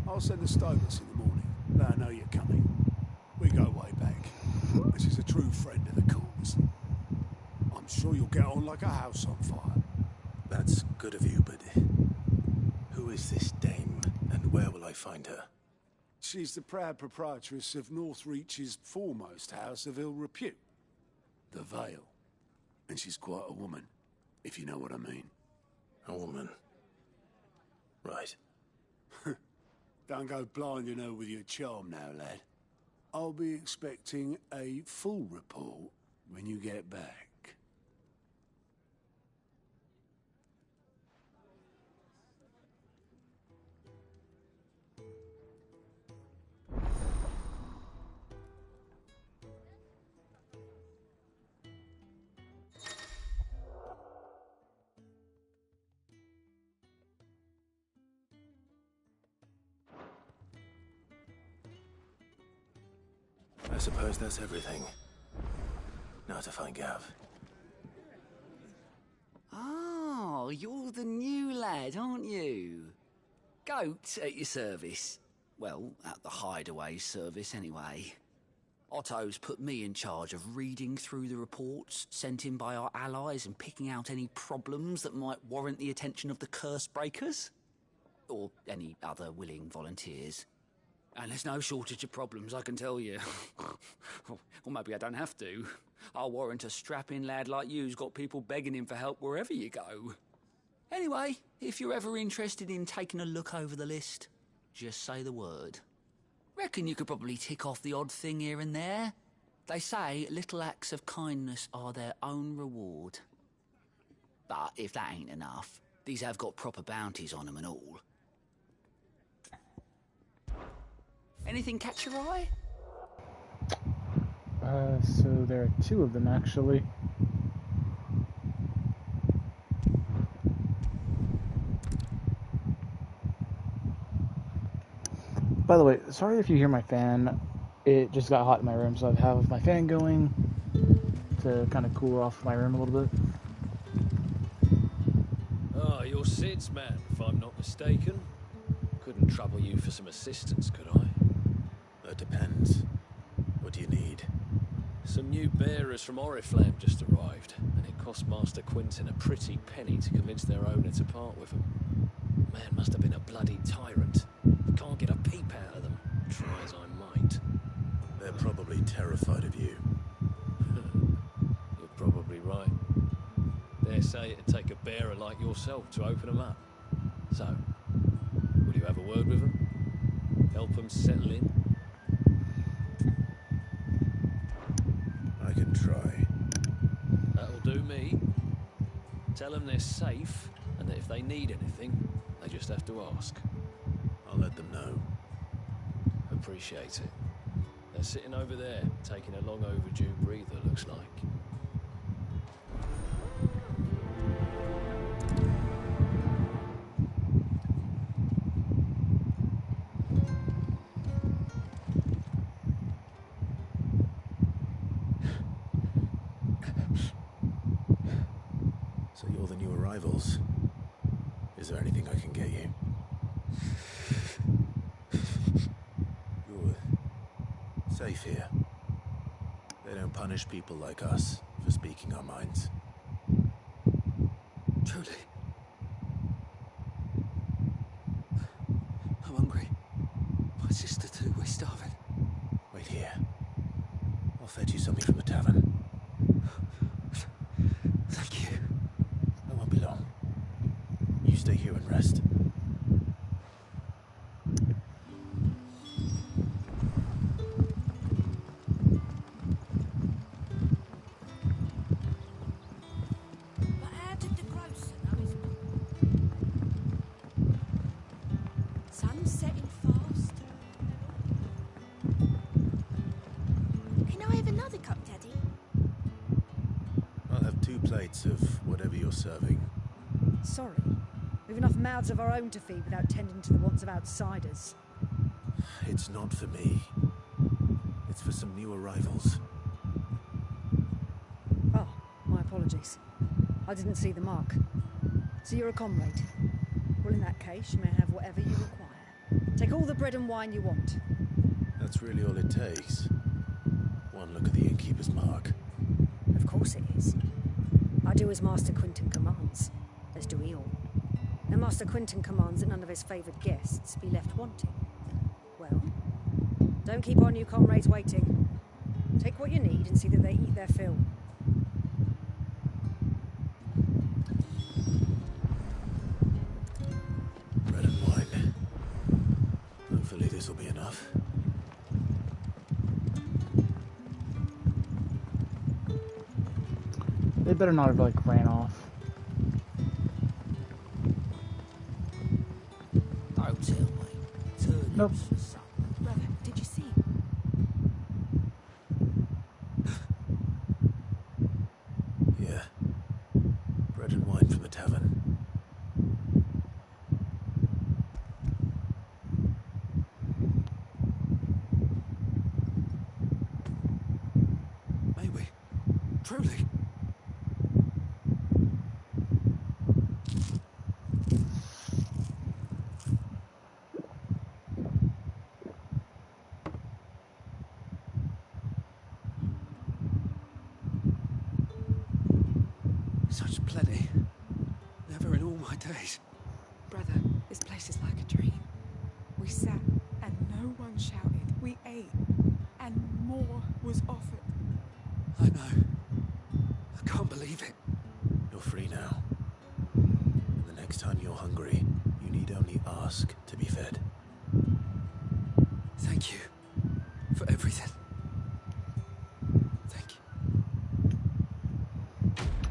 I'll send the Stolas in the morning. Let her know you're coming. We go way back. And she's a true friend of the cause. I'm sure you'll get on like a house on fire. That's good of you, but who is this Dame, and where will I find her? She's the proud proprietress of Northreach's foremost house of ill repute, the Vale. And she's quite a woman, if you know what I mean. A woman? Right. Don't go blinding her with your charm now, lad. I'll be expecting a full report when you get back. I suppose that's everything. Now to find Gav. Oh, you're the new lad, aren't you? Goat at your service. Well, at the hideaway service, anyway. Otto's put me in charge of reading through the reports sent in by our allies and picking out any problems that might warrant the attention of the curse breakers. Or any other willing volunteers. And there's no shortage of problems, I can tell you. Or maybe I don't have to. I'll warrant a strapping lad like you's got people begging him for help wherever you go. Anyway, if you're ever interested in taking a look over the list, just say the word. Reckon you could probably tick off the odd thing here and there. They say little acts of kindness are their own reward. But if that ain't enough, these have got proper bounties on them and all. Anything catch your eye? So there are two of them, actually. By the way, sorry if you hear my fan. It just got hot in my room, so I have my fan going to kind of cool off my room a little bit. Ah, you're Sid's man, if I'm not mistaken. Couldn't trouble you for some assistance, could I? That depends. What do you need? Some new bearers from Oriflamme just arrived, and it cost Master Quinton a pretty penny to convince their owner to part with them. Man must have been a bloody tyrant. Can't get a peep out of them, try as I might. They're probably terrified of you. You're probably right. Dare say it'd take a bearer like yourself to open them up. So, will you have a word with them? Help them settle in? I can try. That'll do me. Tell them they're safe, and that if they need anything, they just have to ask. I'll let them know. Appreciate it. They're sitting over there, taking a long overdue breather, looks like. So you're the new arrivals. Is there anything I can get you? You're safe here. They don't punish people like us for speaking our minds. Truly. I'm hungry. My sister too, we're starving. Wait here. I'll fetch you something from the tavern. Thank you. I won't be long. You stay here and rest. But how did the grocer know his... Sun's setting fast. Can I have another cup, Daddy? I'll have 2 plates of whatever you're serving. Sorry. We've enough mouths of our own to feed without tending to the wants of outsiders. It's not for me. It's for some new arrivals. Oh, my apologies. I didn't see the mark. So you're a comrade. Well, in that case, you may have whatever you require. Take all the bread and wine you want. That's really all it takes. One look at the innkeeper's mark. Of course it is. I do as Master Quinton commands, as do we all. And Master Quinton commands that none of his favoured guests be left wanting. Well, don't keep our new comrades waiting. Take what you need and see that they eat their fill. Bread and wine. Hopefully this will be enough. They better not have, like, ran off. Don't tell me. Turn Nope. Brother, did you see? Yeah. Bread and wine from the tavern. May we? Truly? Such plenty. Never in all my days. Brother, this place is like a dream. We sat and no one shouted. We ate and more was offered. I know. I can't believe it. You're free now. And the next time you're hungry, you need only ask to be fed. Thank you for everything. Thank you.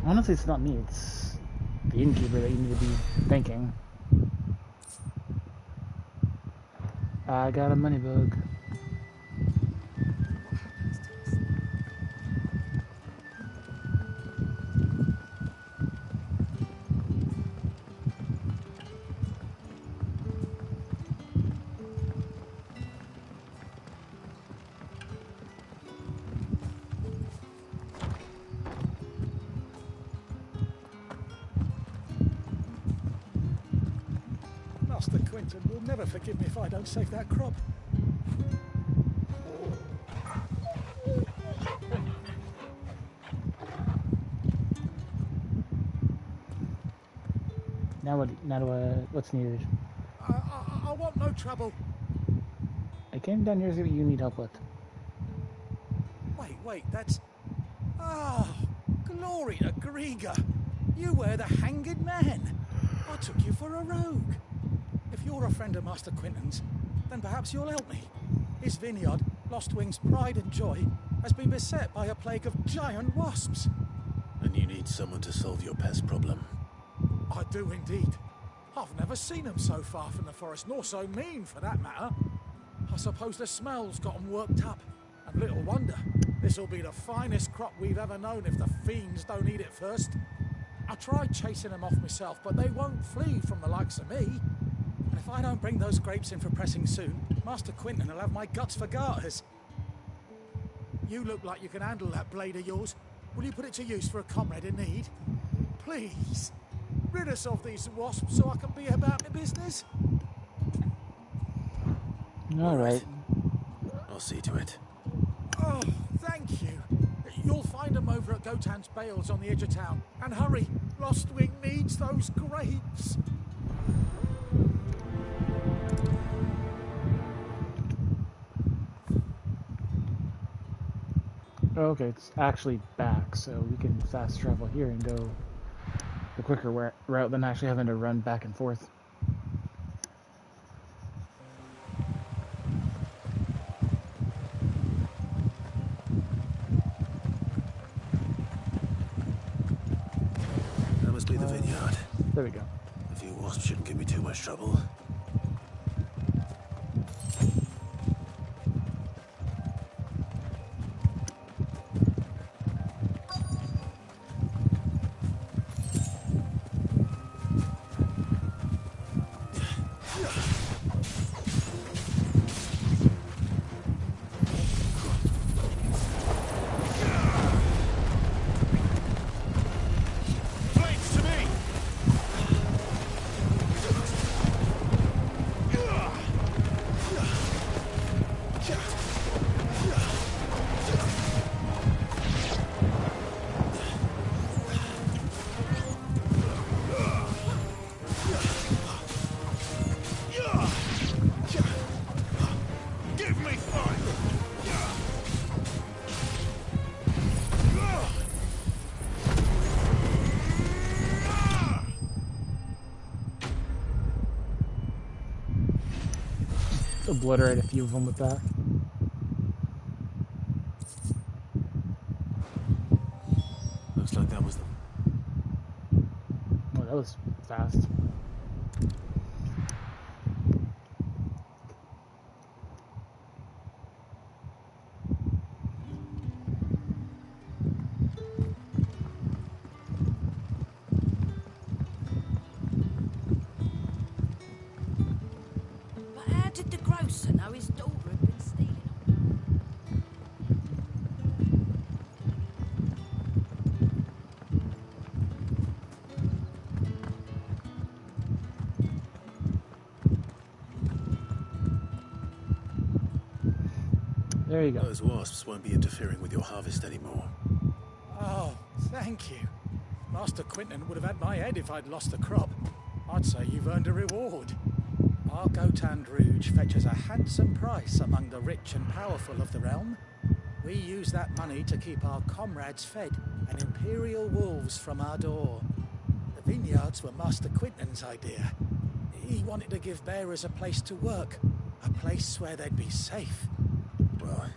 Honestly, it's not me. It's the innkeeper that you need to be thanking. I got a money bug. Master Quinton will never forgive me if I don't save that crop. Now what? Now what's needed? I want no trouble. I came down here to see what you need help with. Wait, that's... Oh, glory to Grieger. You were the hanged man. I took you for a rogue. If you're a friend of Master Quinton's, then perhaps you'll help me. His vineyard, Lostwing's pride and joy, has been beset by a plague of giant wasps. And you need someone to solve your pest problem. I do indeed. I've never seen them so far from the forest, nor so mean for that matter. I suppose the smell's got them worked up. And little wonder. This'll be the finest crop we've ever known if the fiends don't eat it first. I tried chasing them off myself, but they won't flee from the likes of me. And if I don't bring those grapes in for pressing soon, Master Quinton will have my guts for garters. You look like you can handle that blade of yours. Will you put it to use for a comrade in need? Please, rid us of these wasps so I can be about the business. All right. I'll see to it. Oh, thank you. You'll find them over at Gotan's Bales on the edge of town. And hurry, Lostwing needs those grapes. Okay, it's actually back, so we can fast travel here and go the quicker route than actually having to run back and forth. That must be the vineyard. There we go. A few wasps shouldn't give me too much trouble. Flame obliterate a few of them with that. Looks like that was them. Oh, that was fast. But how did the grocer know his daughter had been stealing? There you go. Those wasps won't be interfering with your harvest anymore. Oh, thank you. Master Quinton would have had my head if I'd lost the crop. I'd say you've earned a reward. Our Gotand Rouge fetches a handsome price among the rich and powerful of the realm. We use that money to keep our comrades fed and imperial wolves from our door. The vineyards were Master Quinton's idea. He wanted to give bearers a place to work, a place where they'd be safe. Well,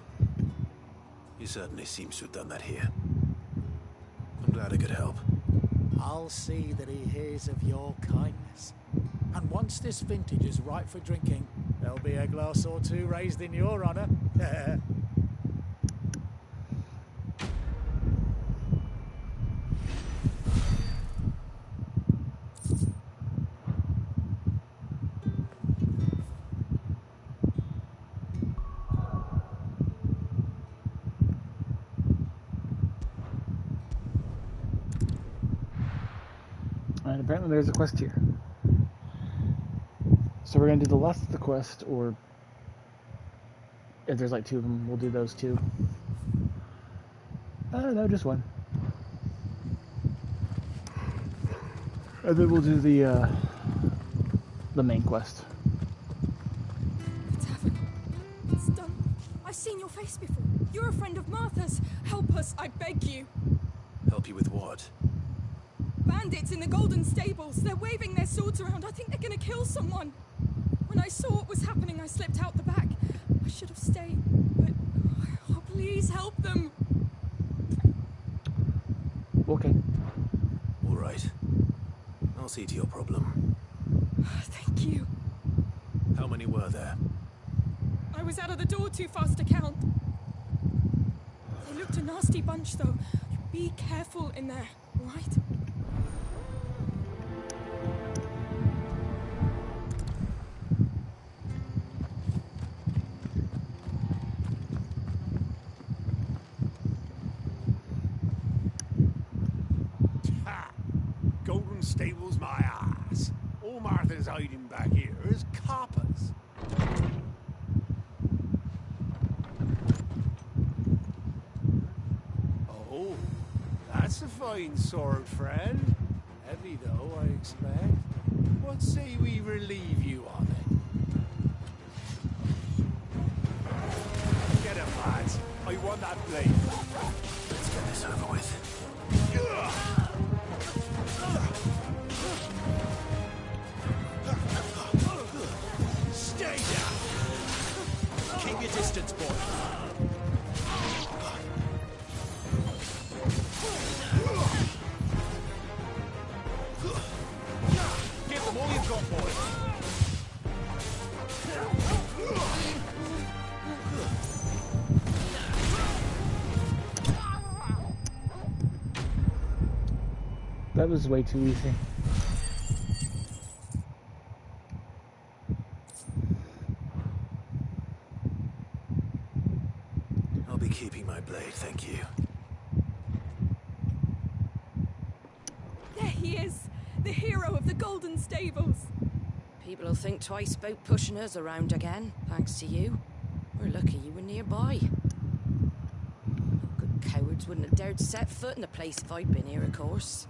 he certainly seems to have done that here. I'm glad I could help. I'll see that he hears of your kindness. And once this vintage is ripe for drinking, there'll be a glass or two raised in your honor. And apparently there's a quest here. So we're going to do the last of the quest, or if there's like two of them, we'll do those two. No, just one. And then we'll do the main quest. The tavern. It's done. I've seen your face before. You're a friend of Martha's. Help us, I beg you. Help you with what? Bandits in the Golden Stables. They're waving their swords around. I think they're gonna kill someone. When I saw what was happening, I slipped out the back. I should have stayed, but... Oh, please help them. Okay. All right. I'll see to your problem. Thank you. How many were there? I was out of the door too fast to count. They looked a nasty bunch, though. Be careful in there, all right? Golden Stables, my ass. All Martha's hiding back here is coppers. Oh, that's a fine sword, friend. Heavy, though, I expect. What say we relieve you on it? Get him, lads. I want that blade. Let's get this over with. Stay down! Keep your distance, boy. Give them all you've got, boy. That was way too easy. I'll be keeping my blade, thank you. There he is, the hero of the Golden Stables. People will think twice about pushing us around again, thanks to you. We're lucky you were nearby. Good cowards wouldn't have dared set foot in the place if I'd been here, of course.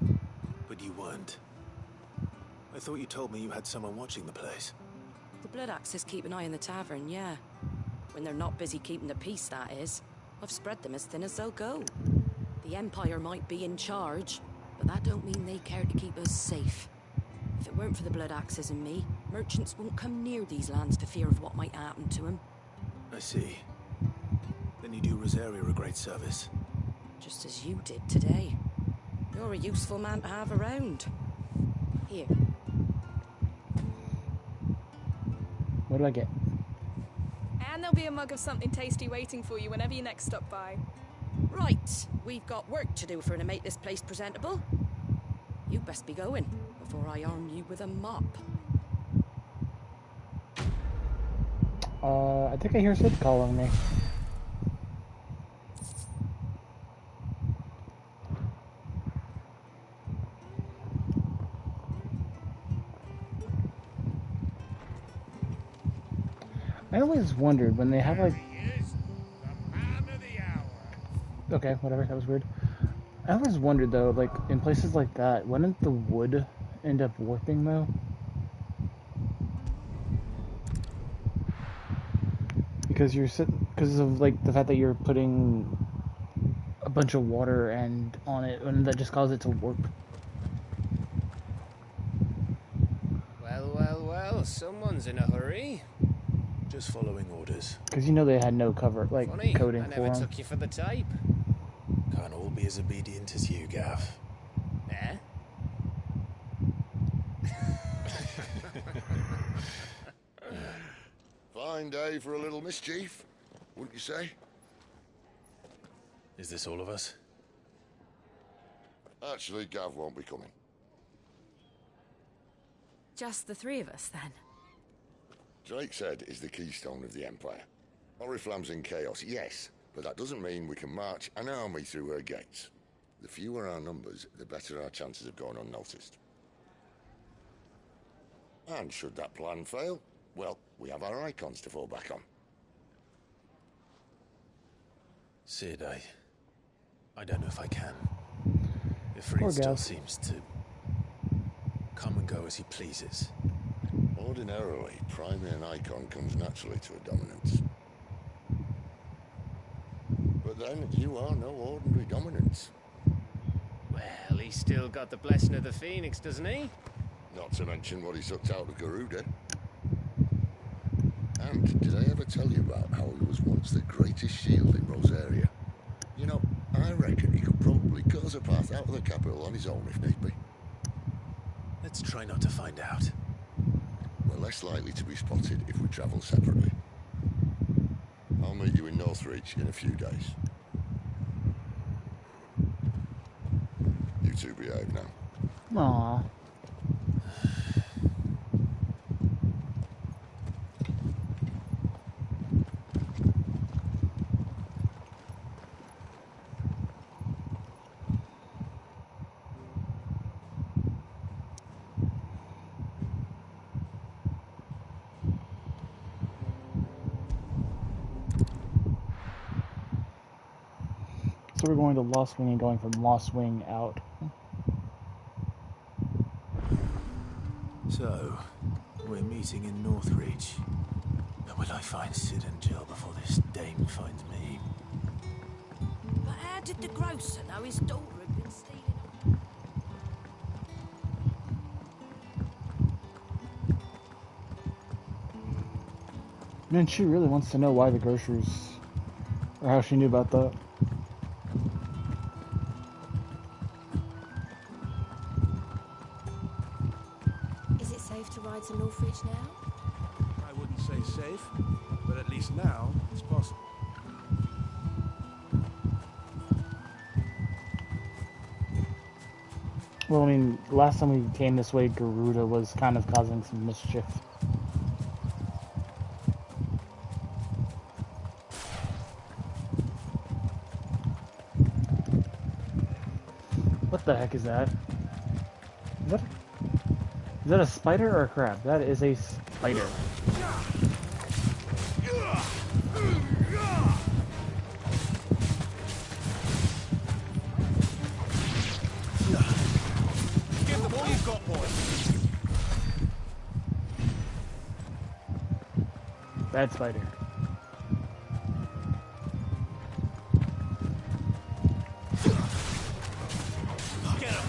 But you weren't. I thought you told me you had someone watching the place. The Blood Axes keep an eye on the tavern, yeah. When they're not busy keeping the peace, that is. I've spread them as thin as they'll go. The Empire might be in charge, but that don't mean they care to keep us safe. If it weren't for the Blood Axes and me, Merchants won't come near these lands for fear of what might happen to them. I see. Then you do Rosaria a great service. Just as you did today. You're a useful man to have around. Here. What do I get? And there'll be a mug of something tasty waiting for you whenever you next stop by. Right, we've got work to do for to make this place presentable. You best be going before I arm you with a mop. I think I hear Sid calling me. I always wondered when they have like... Okay, whatever, that was weird. I always wondered though, like in places like that, wouldn't the wood end up warping though? Because because of like the fact that you're putting a bunch of water and on it, and that just causes it to warp. Well, someone's in a hurry. Just following orders. Because you know they had no cover, like Funny, coating I for never them. took you for the type. Can't all be as obedient as you, Gav. Eh? Fine day for a little mischief, wouldn't you say? Is this all of us? Actually, Gav won't be coming. Just the three of us, then? Drake's Head is the keystone of the Empire. Oriflamme's in chaos, yes, but that doesn't mean we can march an army through her gates. The fewer our numbers, the better our chances of going unnoticed. And should that plan fail, well, we have our icons to fall back on. Sid, I don't know if I can. Ifrit Poor still Gav. seems to come and go as he pleases. Ordinarily, priming an icon comes naturally to a dominance. But then, you are no ordinary dominance. Well, he's still got the blessing of the Phoenix, doesn't he? Not to mention what he sucked out of Garuda. And did I ever tell you about how he was once the greatest shield in Rosaria? You know, I reckon he could probably cut us a path out of the capital on his own if need be. Let's try not to find out. We're less likely to be spotted if we travel separately. I'll meet you in Northreach in a few days. You two behave now. Aww. So we're going to Lost Wing and going from Lost Wing out. So, we're meeting in Northreach. But will I find Sid and Jill before this dame finds me? But how did the grocer know his daughter had been stealing? Man, she really wants to know why the grocers, or how she knew about that. Is it safe to ride to Northreach now? I wouldn't say safe, but at least now it's possible. Well, I mean, last time we came this way, Garuda was kind of causing some mischief. What the heck is that? Is that a spider or a crab? That is a spider. Give them all you've got, boy. Bad spider. Get him.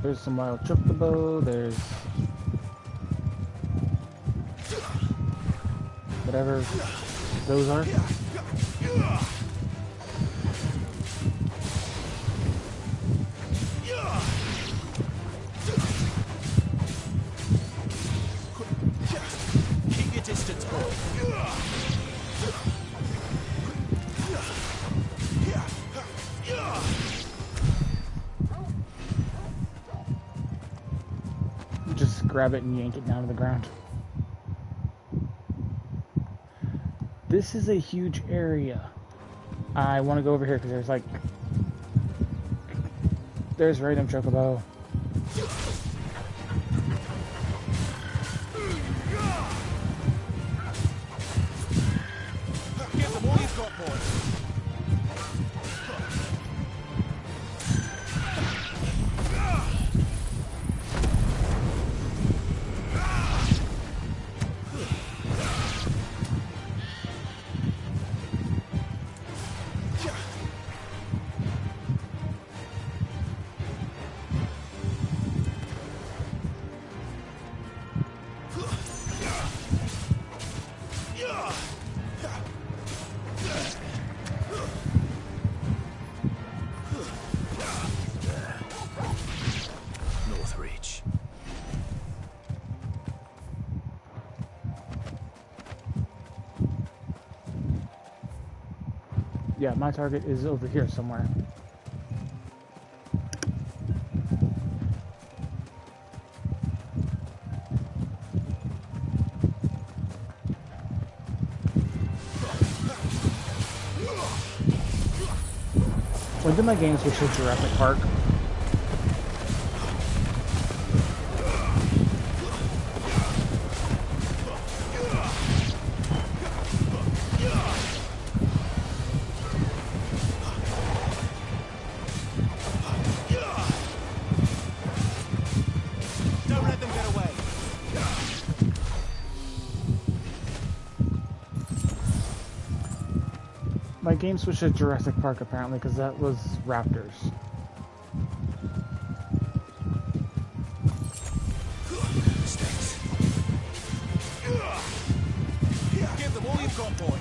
There's some wild chocobo, there's whatever those are. Keep your distance, boy. Just grab it and yank it down to the ground. This is a huge area. I want to go over here because there's random chocobo. Give them all you've got, boys. Northreach. Yeah, my target is over here somewhere. When did my game switch to Jurassic Park? Don't let them get away. My game switched to Jurassic Park apparently because that was raptors. Give them all you've got, boy.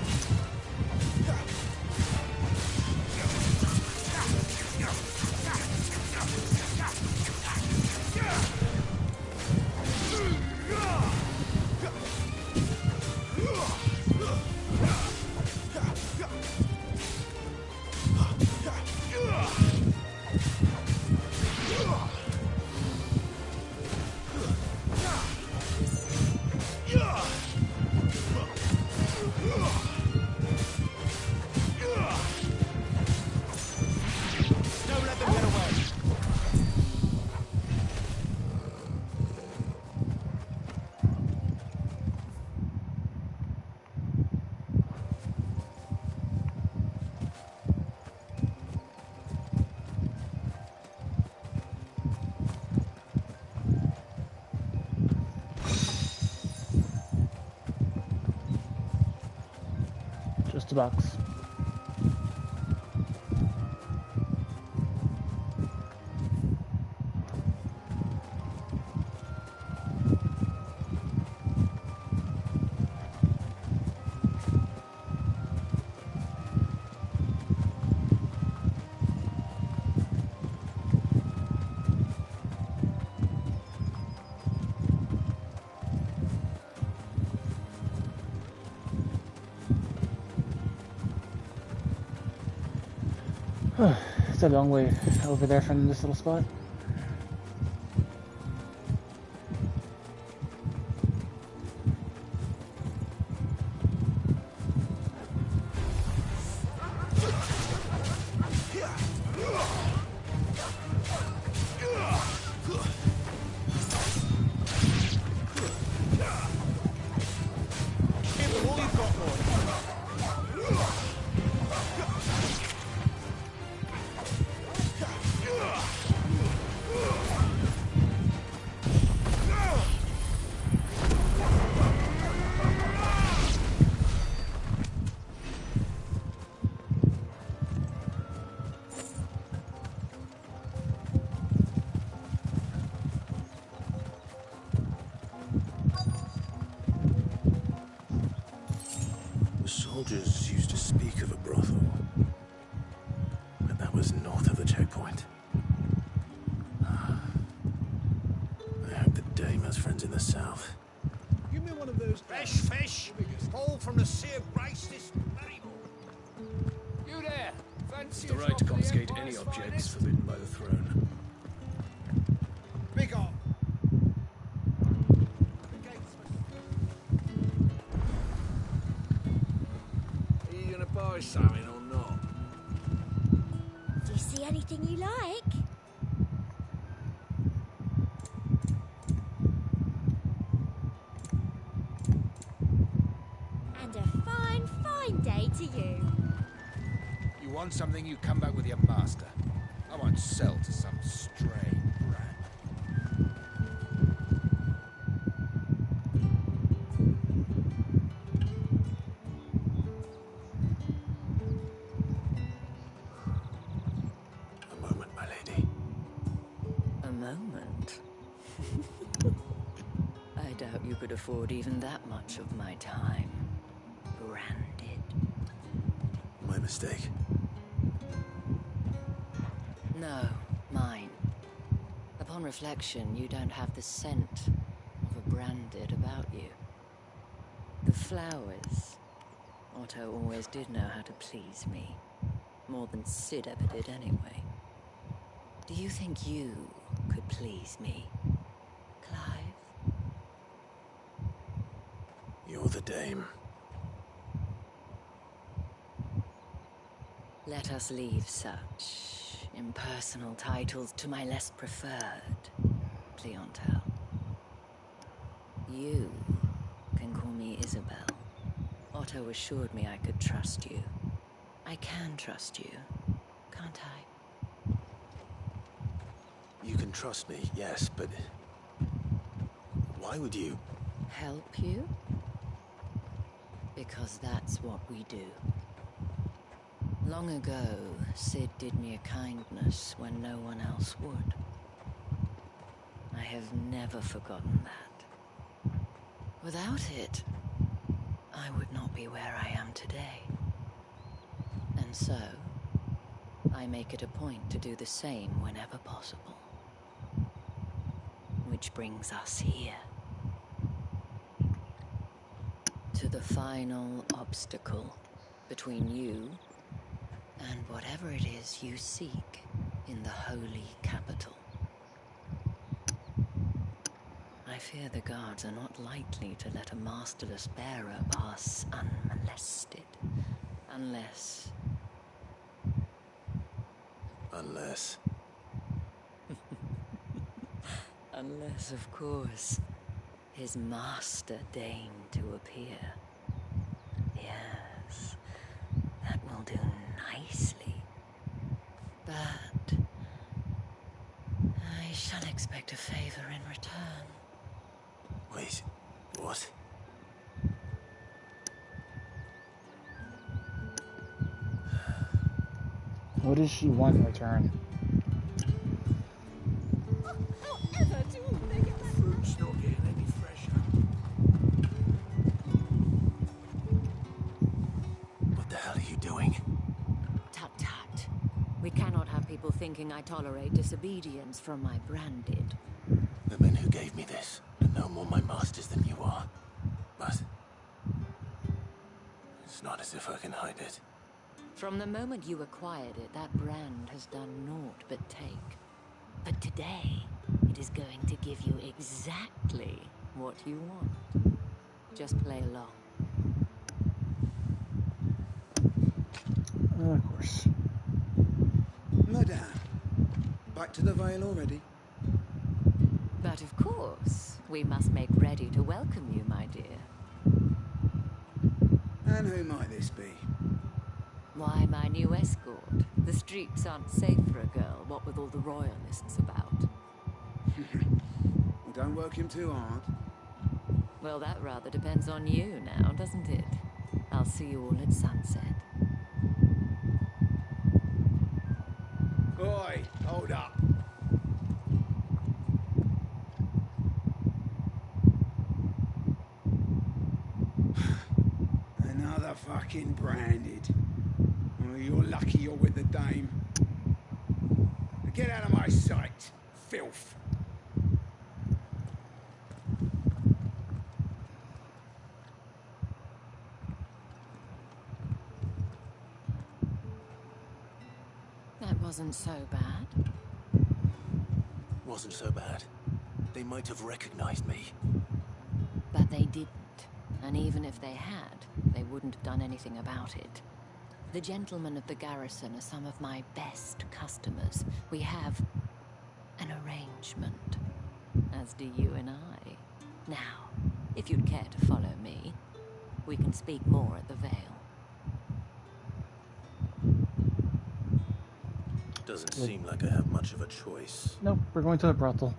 Don't let them get away. Just a box. It's a long way over there from this little spot. Give them all you've got, boy. speak of a brothel. But that was north of the checkpoint. I hope the dame has friends in the south. Give me one of those. Fresh fish! All from the Sea of Grace this very morning. You there! Fancy The right to confiscate any objects forbidden by the throne. Big on! Are you gonna buy something or not? Do you see anything you like? And a fine, fine day to you. You want something, you come back with your master. I won't sell to some stray brat. A moment, my lady. A moment? I doubt you could afford even that much of my time. Branded. My mistake. No, mine. Upon reflection, you don't have the scent of a branded about you. The flowers. Otto always did know how to please me. More than Sid ever did anyway. Do you think you could please me, Clive? You're the dame. Let us leave such impersonal titles to my less preferred clientele. You can call me Isabel. Otto assured me I could trust you. I can trust you, can't I? You can trust me, yes, but why would you? Help you? Because that's what we do. Long ago, Sid did me a kindness when no one else would. I have never forgotten that. Without it, I would not be where I am today. And so, I make it a point to do the same whenever possible. Which brings us here. To the final obstacle between you and whatever it is you seek in the holy capital. I fear the guards are not likely to let a masterless bearer pass unmolested. Unless... Unless, of course, his master deigned to appear. Yes, that will do nicely. But I shall expect a favor in return. Wait, what? What does she want in return? Fruit's not getting any fresher. What the hell are you doing? Tut tut. We cannot have people thinking I tolerate disobedience from my branded. The men who gave me this are no more my masters than you are. But it's not as if I can hide it. From the moment you acquired it, that brand has done naught but take. But today, it is going to give you exactly what you want. Just play along. Of course. Madame, back to the Vale already? But of course, we must make ready to welcome you, my dear. And who might this be? Why, my new escort. The streets aren't safe for a girl, what with all the royalists about. Well, don't work him too hard. Well, that rather depends on you now, doesn't it? I'll see you all at sunset. Oi, hold up. Another fucking branded. lucky you're with the dame. Get out of my sight, filth. That wasn't so bad. Wasn't so bad. They might have recognized me. But they didn't. And even if they had, they wouldn't have done anything about it. The gentlemen of the garrison are some of my best customers. We have an arrangement, as do you and I. Now, if you'd care to follow me, we can speak more at the Vale. Doesn't seem like I have much of a choice. Nope, we're going to a brothel.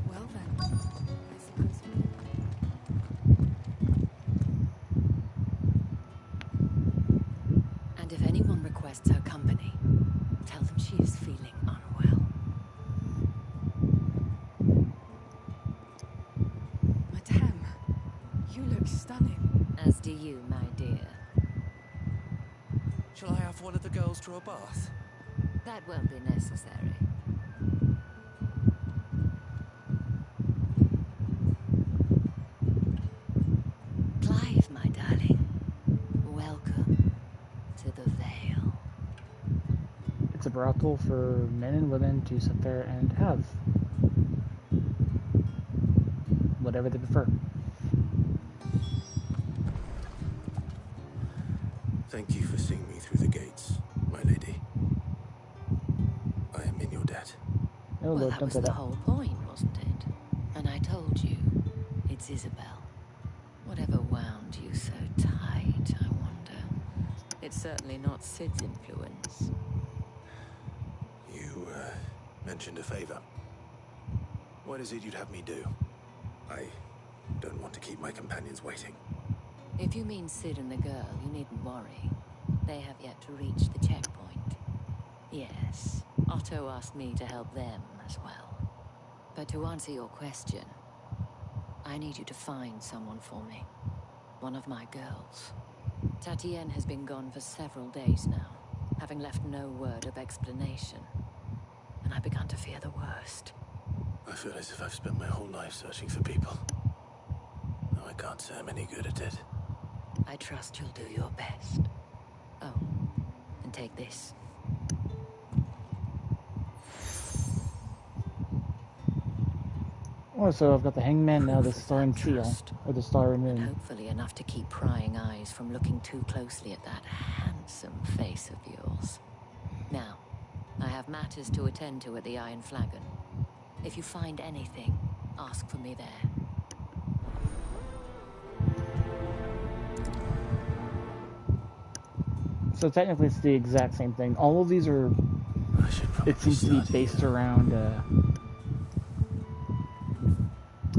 Well then, I suppose we... And if anyone requests her company, tell them she is feeling unwell. Madame, you look stunning. As do you, my dear. Shall I have one of the girls draw a bath? That won't be necessary. Clive, my darling. Welcome to the Vale. It's a brothel for men and women to sit there and have whatever they prefer. Thank you for seeing me through the gates, my lady. I am in your debt. Oh, Well, Lord, that don't was say the that. whole point, wasn't it? And I told you, it's Isabel. Whatever wound you so tight, I wonder. It's certainly not Sid's influence. You, mentioned a favor. What is it you'd have me do? I don't want to keep my companions waiting. If you mean Sid and the girl, you needn't worry. They have yet to reach the checkpoint. Yes, Otto asked me to help them as well. But to answer your question, I need you to find someone for me. One of my girls. Tatienne has been gone for several days now, having left no word of explanation. And I've begun to fear the worst. I feel as if I've spent my whole life searching for people. Though I can't say I'm any good at it. I trust you'll do your best. Oh, and take this. Oh, so I've got the Hangman now, the Starring Seal, or the Starring Moon. Hopefully enough to keep prying eyes from looking too closely at that handsome face of yours. Now, I have matters to attend to at the Iron Flagon. If you find anything, ask for me there. So technically it's the exact same thing. All of these are, it seems to be based around,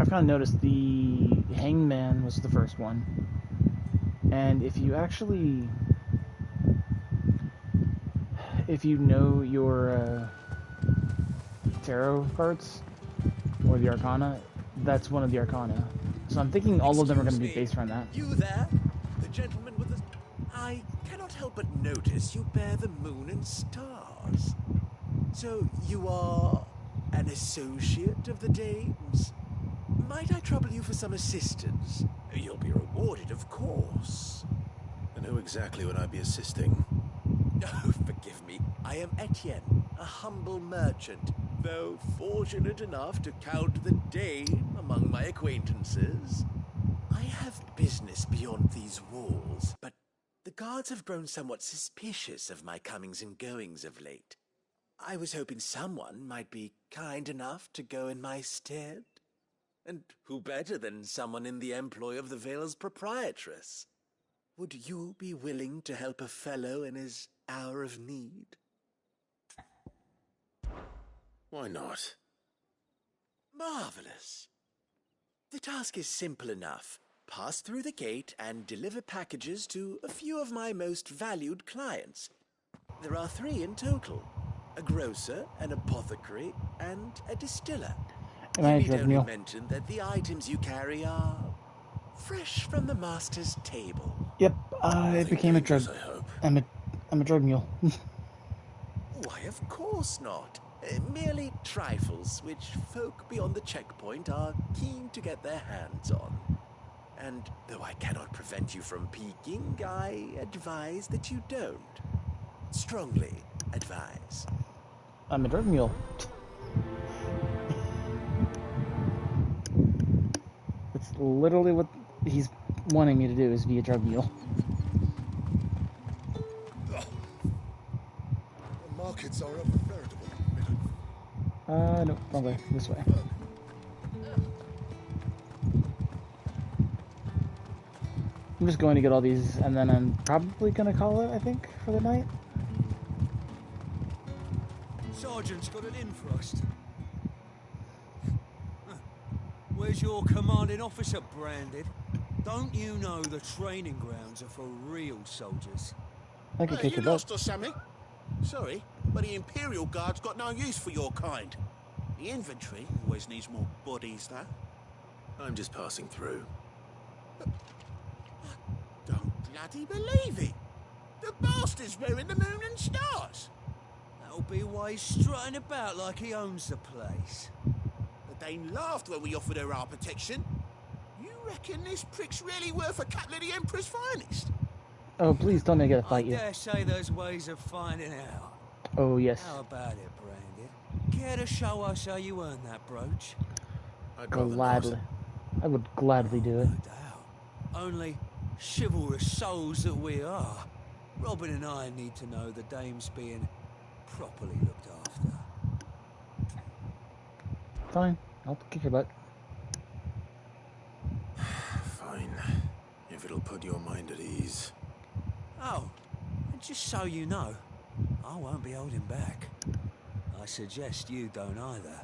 I've kind of noticed the Hangman was the first one. And if you actually, if you know your tarot cards, or the Arcana, that's one of the Arcana. So I'm thinking all of them are going to be based around that. You there? The gentleman with the... I cannot help but notice you bear the moon and stars. So you are an associate of the dames? Might I trouble you for some assistance? You'll be rewarded, of course. And who exactly would I be assisting? Oh, forgive me. I am Etienne, a humble merchant, though fortunate enough to count the dame among my acquaintances. I have business beyond these walls, but the guards have grown somewhat suspicious of my comings and goings of late. I was hoping someone might be kind enough to go in my stead. And who better than someone in the employ of the Vale's proprietress? Would you be willing to help a fellow in his hour of need? Why not? Marvelous. The task is simple enough. Pass through the gate and deliver packages to a few of my most valued clients. There are 3 in total. A grocer, an apothecary, and a distiller. Am I a You need drug only mule? mention that the items you carry are Fresh from the master's table. Yep, I became a drug. I'm a drug mule. Why, of course not. Merely trifles which folk beyond the checkpoint are keen to get their hands on. And though I cannot prevent you from peeking, I advise that you don't. Strongly advise. I'm a drug mule. That's literally what he's wanting me to do, is be a drug mule. The markets are a veritable No, wrong way. This way. I'm just going to get all these, and then I'm probably going to call it, I think, for the night. Sergeant's got an infrost. Where's your commanding officer branded? Don't you know the training grounds are for real soldiers? I could kick You your butt. lost or something? Sorry, but the Imperial Guard's got no use for your kind. The infantry always needs more bodies, though. I'm just passing through. Don't bloody believe it! The bastard's wearing the moon and stars! That'll be why he's strutting about like he owns the place. The Dane laughed when we offered her our protection. You reckon this prick's really worth a couple of the Emperor's finest? Oh, please tell me I gotta fight you. I dare say there's ways of finding out. Oh, yes. How about it, Branded? Care to show us how you earned that brooch? Gladly. I would gladly do it. Only chivalrous souls that we are, Robin and I need to know the dame's being properly looked after. Fine. I'll kick your butt. Fine. If it'll put your mind at ease. Oh, and just so you know, I won't be holding back. I suggest you don't either.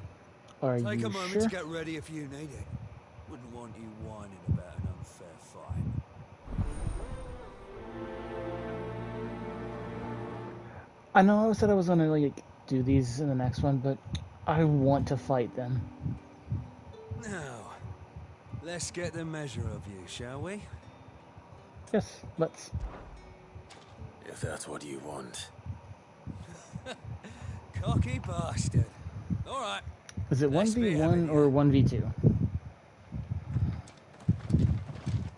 Are Take you a moment sure? to get ready if you need it. Wouldn't want you whining about an unfair fight. I know I said I was gonna like do these in the next one, but I want to fight them. Now, let's get the measure of you, shall we? Yes, let's. If that's what you want. Cocky bastard. All right. Is it Let's be 1v1 or 1v2?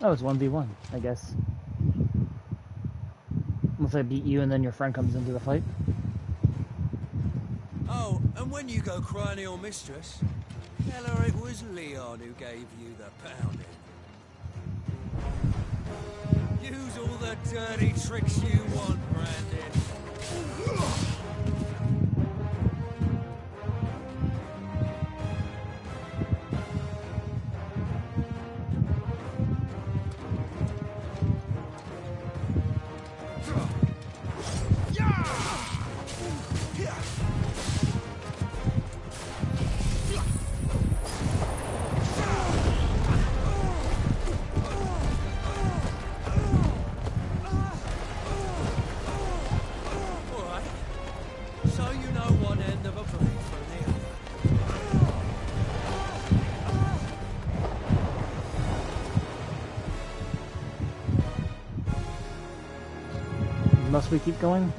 Oh, it's 1v1, I guess. Unless I beat you and then your friend comes into the fight. Oh, and when you go crying to your mistress, tell her it was Leon who gave you the pounding. Use all the dirty tricks you want, Brandon. Must we keep going?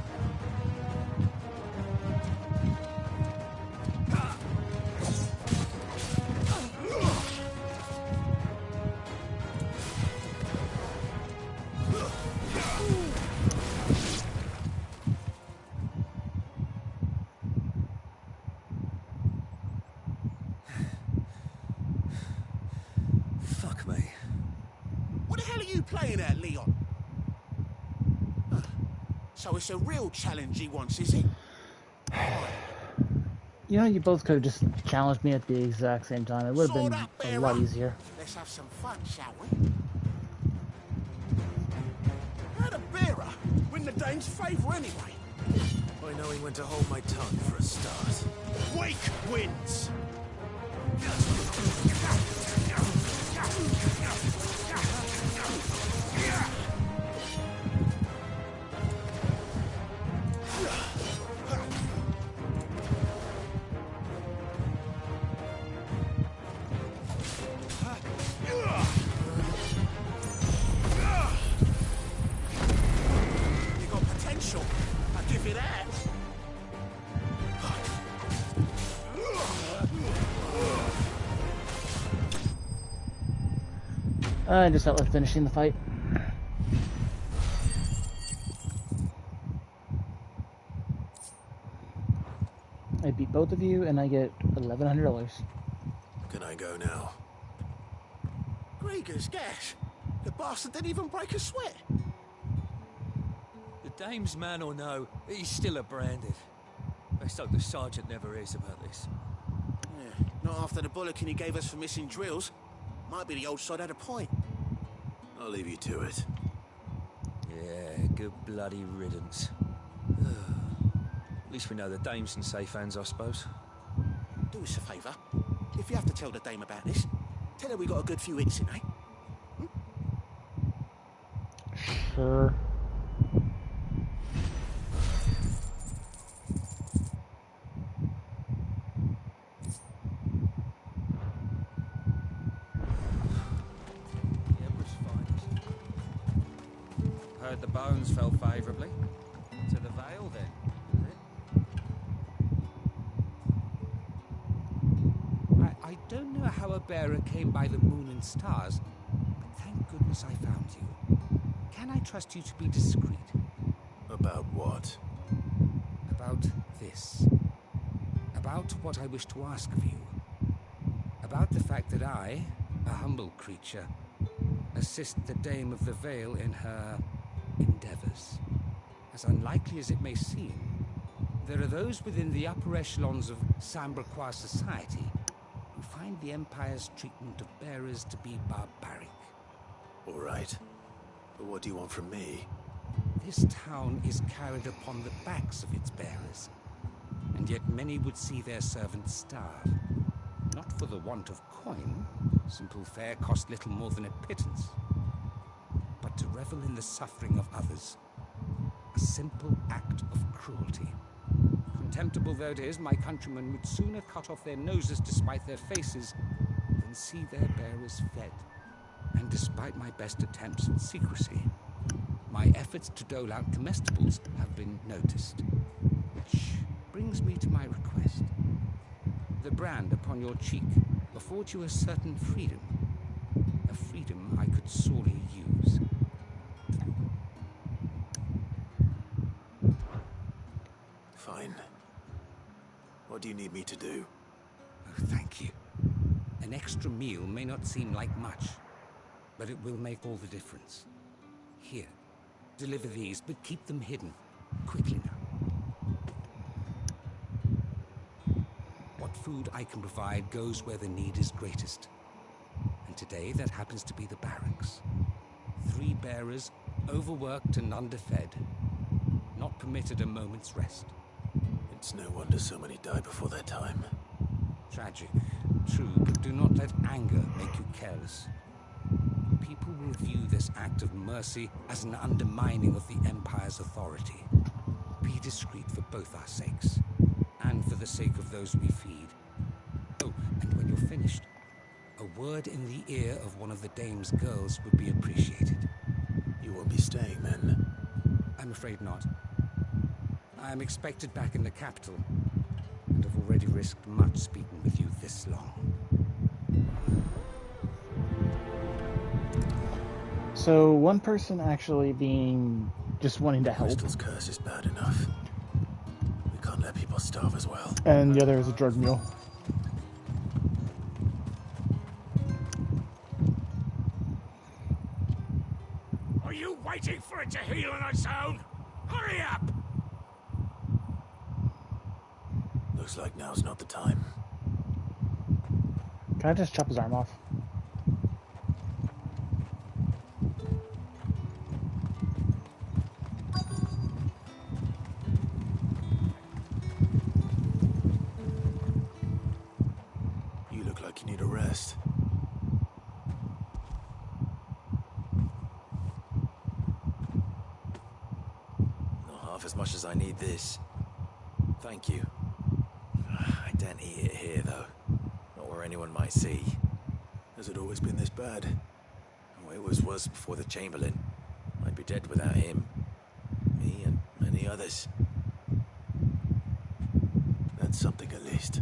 Fuck me. What the hell are you playing at, Leon? So it's a real challenge he wants, is it? You know, you both could have just challenged me at the exact same time. It would have Sword been up, a bearer. lot easier. Let's have some fun, shall we? How the bearer win the Dane's favour anyway? I know he went to hold my tongue for a start. Wake wins! I just felt like finishing the fight. I beat both of you, and I get $1,100. Can I go now? Grieger's gas. The bastard didn't even break a sweat. The dame's man or no, he's still a branded. Best hope the sergeant never hears about this. Yeah, not after the bullocking he gave us for missing drills. Might be the old sod had a point. I'll leave you to it. Yeah, good bloody riddance. At least we know the dame's in safe hands, I suppose. Do us a favour. If you have to tell the dame about this, tell her we got a good few hits in, eh? Sure. Heard the bones fell favourably. To the Vale, then, is it? I don't know how a bearer came by the moon and stars, but thank goodness I found you. Can I trust you to be discreet? About what? About this. About what I wish to ask of you. About the fact that I, a humble creature, assist the Dame of the Vale in her endeavors. As unlikely as it may seem, there are those within the upper echelons of Sambraquois society who find the Empire's treatment of bearers to be barbaric. All right. But what do you want from me? This town is carried upon the backs of its bearers, and yet many would see their servants starve. Not for the want of coin, simple fare cost little more than a pittance, but to revel in the suffering of others, a simple act of cruelty. Contemptible though it is, my countrymen would sooner cut off their noses to spite their faces than see their bearers fed. And despite my best attempts at secrecy, my efforts to dole out comestibles have been noticed. Which brings me to my request. The brand upon your cheek affords you a certain freedom. A freedom I could sorely use. Fine. What do you need me to do? Oh, thank you. An extra meal may not seem like much, but it will make all the difference. Here, deliver these, but keep them hidden. Quickly now. What food I can provide goes where the need is greatest. And today, that happens to be the barracks. 3 bearers, overworked and underfed, not permitted a moment's rest. It's no wonder so many die before their time. Tragic, true, but do not let anger make you careless. People will view this act of mercy as an undermining of the Empire's authority. Be discreet for both our sakes, and for the sake of those we feed. Oh, and when you're finished, a word in the ear of one of the Dame's girls would be appreciated. You won't be staying then? I'm afraid not. I am expected back in the capital, and have already risked much speaking with you this long. So one person actually being just wanting to help. Crystal's curse is bad enough. We can't let people starve as well. And the other is a drug mule. Are you waiting for it to heal on its own? Hurry up! Looks like now's not the time. Can I just chop his arm off? You look like you need a rest. Not half as much as I need this. Thank you. I don't eat it here, though. Not where anyone might see. Has it always been this bad? Oh, it was worse before the Chamberlain. I'd be dead without him. Me and many others. That's something at least.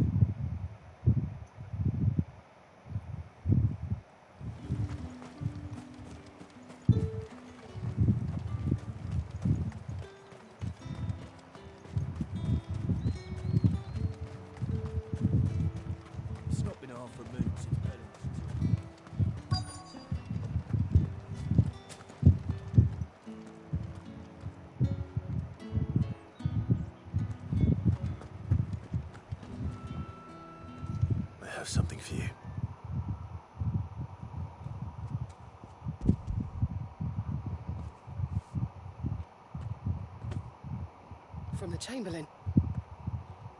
Chamberlain.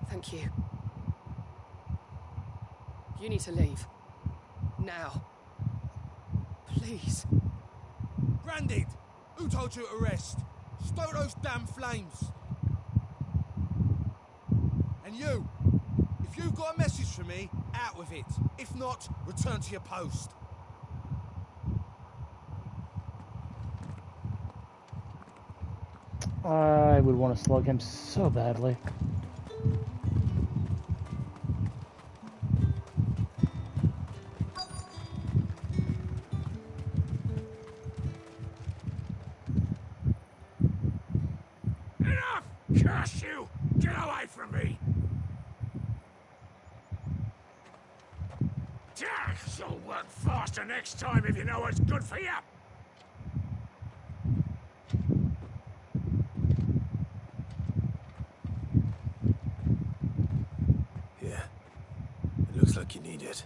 Thank you. You need to leave. Now. Please. Branded! Who told you to rest? Stoke those damn flames! And you! If you've got a message for me, out with it. If not, return to your post. I would want to slug him so badly. Enough! Curse you! Get away from me! You'll work faster next time if you know what's good for you! Yeah. It looks like you need it.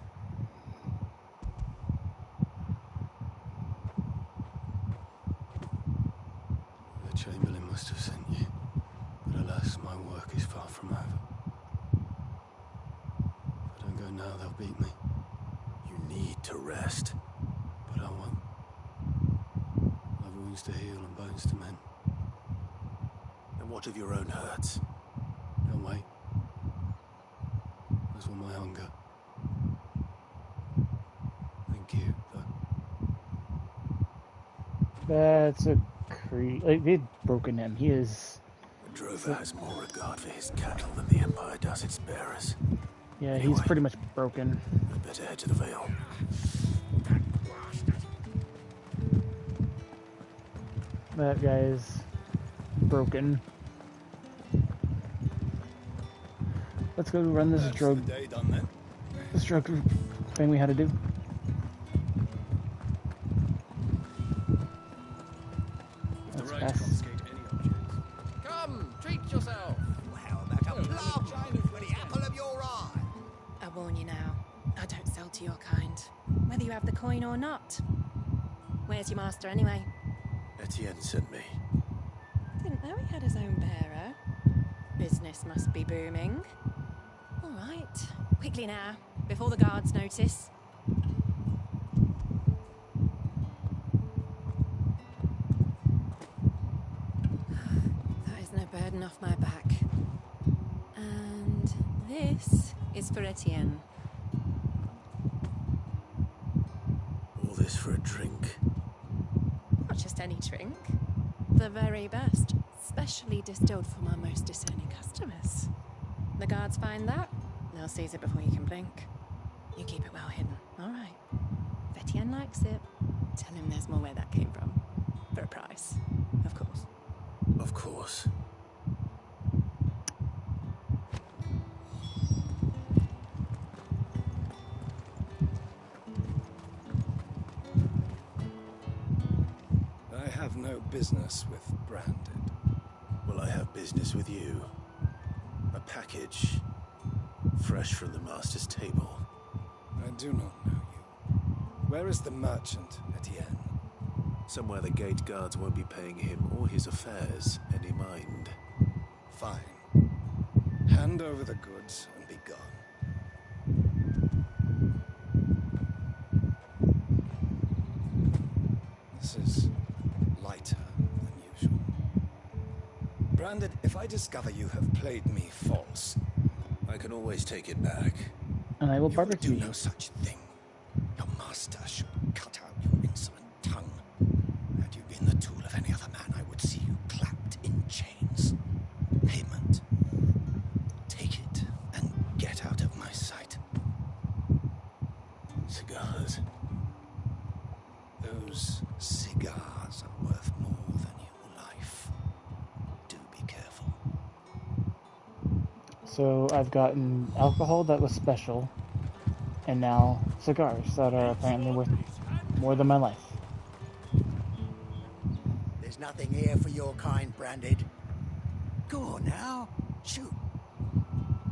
The Chamberlain must have sent you. But alas, my work is far from over. If I don't go now, they'll beat me. You need to rest. But I won't. I've wounds to heal and bones to mend. And what of your own hurts? They'll wait. As will my hunger. Thank you, though. That's a like, they've broken him. He is... The drover has more regard for his cattle than the Empire does its bearers. Yeah, Anyway, he's pretty much broken. I'd better head to the Vale. That guy is broken. Let's go run this drug thing we had to do. Let's pass. Come, treat yourself. How about a plum for the apple of your eye? I warn you now, I don't sell to your kind, whether you have the coin or not. Where's your master anyway? Etienne sent me. Didn't know he had his own bearer. Business must be booming. All right, quickly now, before the guards notice. That is no burden off my back. And this is for Etienne. All this for a drink. Not just any drink. The very best, specially distilled from our most discerning customers. The guards find that, they'll seize it before you can blink. You keep it well hidden, all right. If Etienne likes it, tell him there's more where that came from. For a price, of course. Of course. I have no business with Branded. Well, I have business with you. A package. Fresh from the Master's table. I do not know you. Where is the merchant, Etienne? Somewhere the gate guards won't be paying him or his affairs any mind. Fine. Hand over the goods and be gone. This is lighter than usual. Branded, if I discover you have played me false, I can always take it back. And I will barbecue you. No such thing. Your master should cut out your insolent tongue. Had you been the tool of any other man, I would see you clapped in chains. Payment. Take it and get out of my sight. Cigars. Those cigars are worth more than your life. Do be careful. So I've gotten alcohol that was special, and now cigars that are apparently worth more than my life. There's nothing here for your kind, Branded. Go on now, shoot.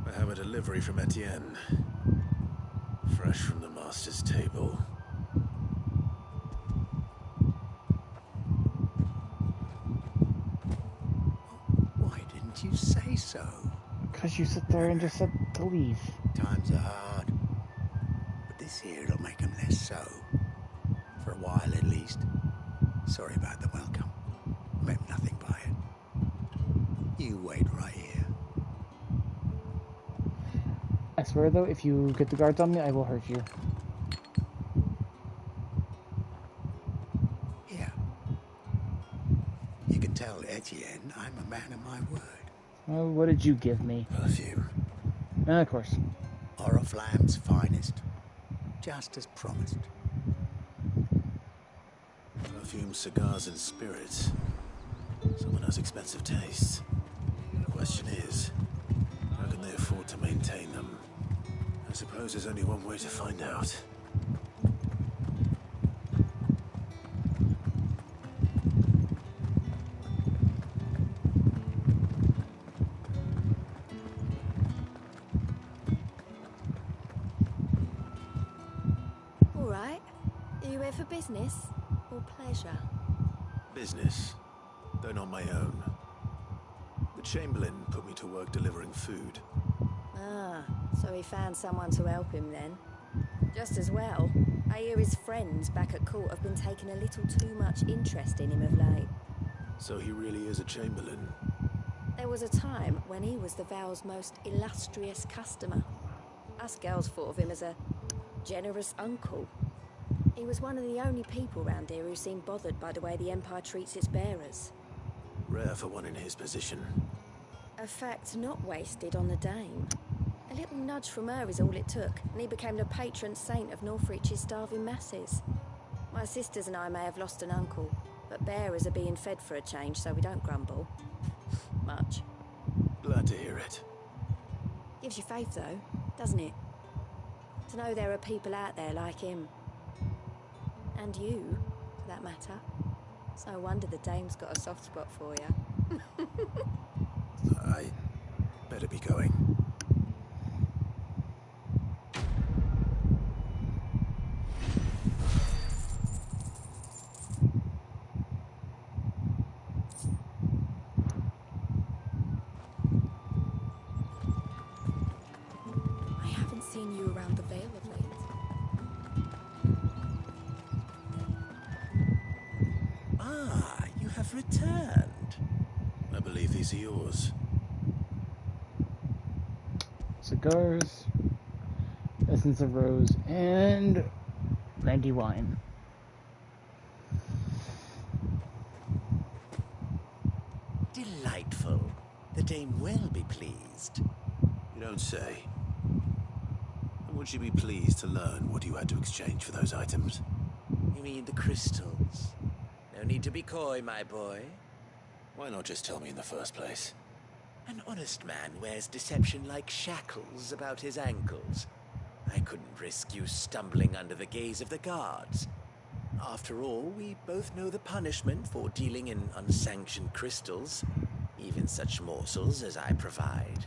I have a delivery from Etienne. Fresh from the Master's table. Why didn't you say say so? Because you sit there and just said to leave. Times are hard. But this here'll make 'em less so. For a while, at least. Sorry about the welcome. Meant nothing by it. You wait right here. I swear, though, if you get the guards on me, I will hurt you. Here. You can tell Etienne I'm a man of my word. Oh, what did you give me? Perfume. Of course. Oriflamme's finest. Just as promised. Perfume, cigars, and spirits. Someone has expensive tastes. The question is, how can they afford to maintain them? I suppose there's only one way to find out. All right. Are you here for business or pleasure? Business, though not my own. The Chamberlain put me to work delivering food. Ah, so he found someone to help him then. Just as well. I hear his friends back at court have been taking a little too much interest in him of late. So he really is a Chamberlain. There was a time when he was the Val's most illustrious customer. Us girls thought of him as a generous uncle. He was one of the only people round here who seemed bothered by the way the Empire treats its bearers. Rare for one in his position. A fact not wasted on the Dame. A little nudge from her is all it took, and he became the patron saint of Northreach's starving masses. My sisters and I may have lost an uncle, but bearers are being fed for a change, so we don't grumble. Much. Glad to hear it. Gives you faith, though, doesn't it? To know there are people out there like him. And you, for that matter. It's no wonder the Dame's got a soft spot for you. I better be going. I haven't seen you around the Vale of late. Ah, you have returned. I believe these are yours. Cigars, essence of rose, and 90 wine. Delightful. The Dame will be pleased. You don't say. And would she be pleased to learn what you had to exchange for those items? You mean the crystals? No need to be coy, my boy. Why not just tell me in the first place? An honest man wears deception like shackles about his ankles. I couldn't risk you stumbling under the gaze of the guards. After all, we both know the punishment for dealing in unsanctioned crystals, even such morsels as I provide.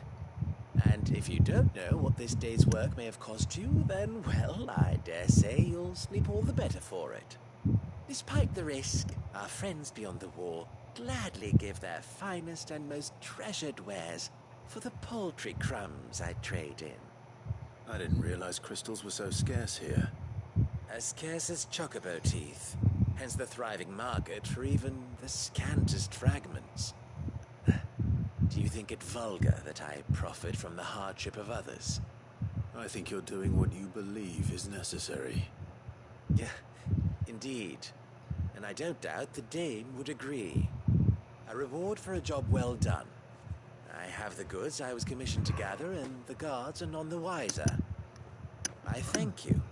And if you don't know what this day's work may have cost you, then, well, I dare say you'll sleep all the better for it. Despite the risk, our friends beyond the wall gladly give their finest and most treasured wares for the paltry crumbs I trade in. I didn't realize crystals were so scarce here. As scarce as chocobo teeth, hence the thriving market for even the scantest fragments. Do you think it vulgar that I profit from the hardship of others? I think you're doing what you believe is necessary. Yeah, indeed. And I don't doubt the Dame would agree. A reward for a job well done. I have the goods I was commissioned to gather, and the guards are none the wiser. I thank you,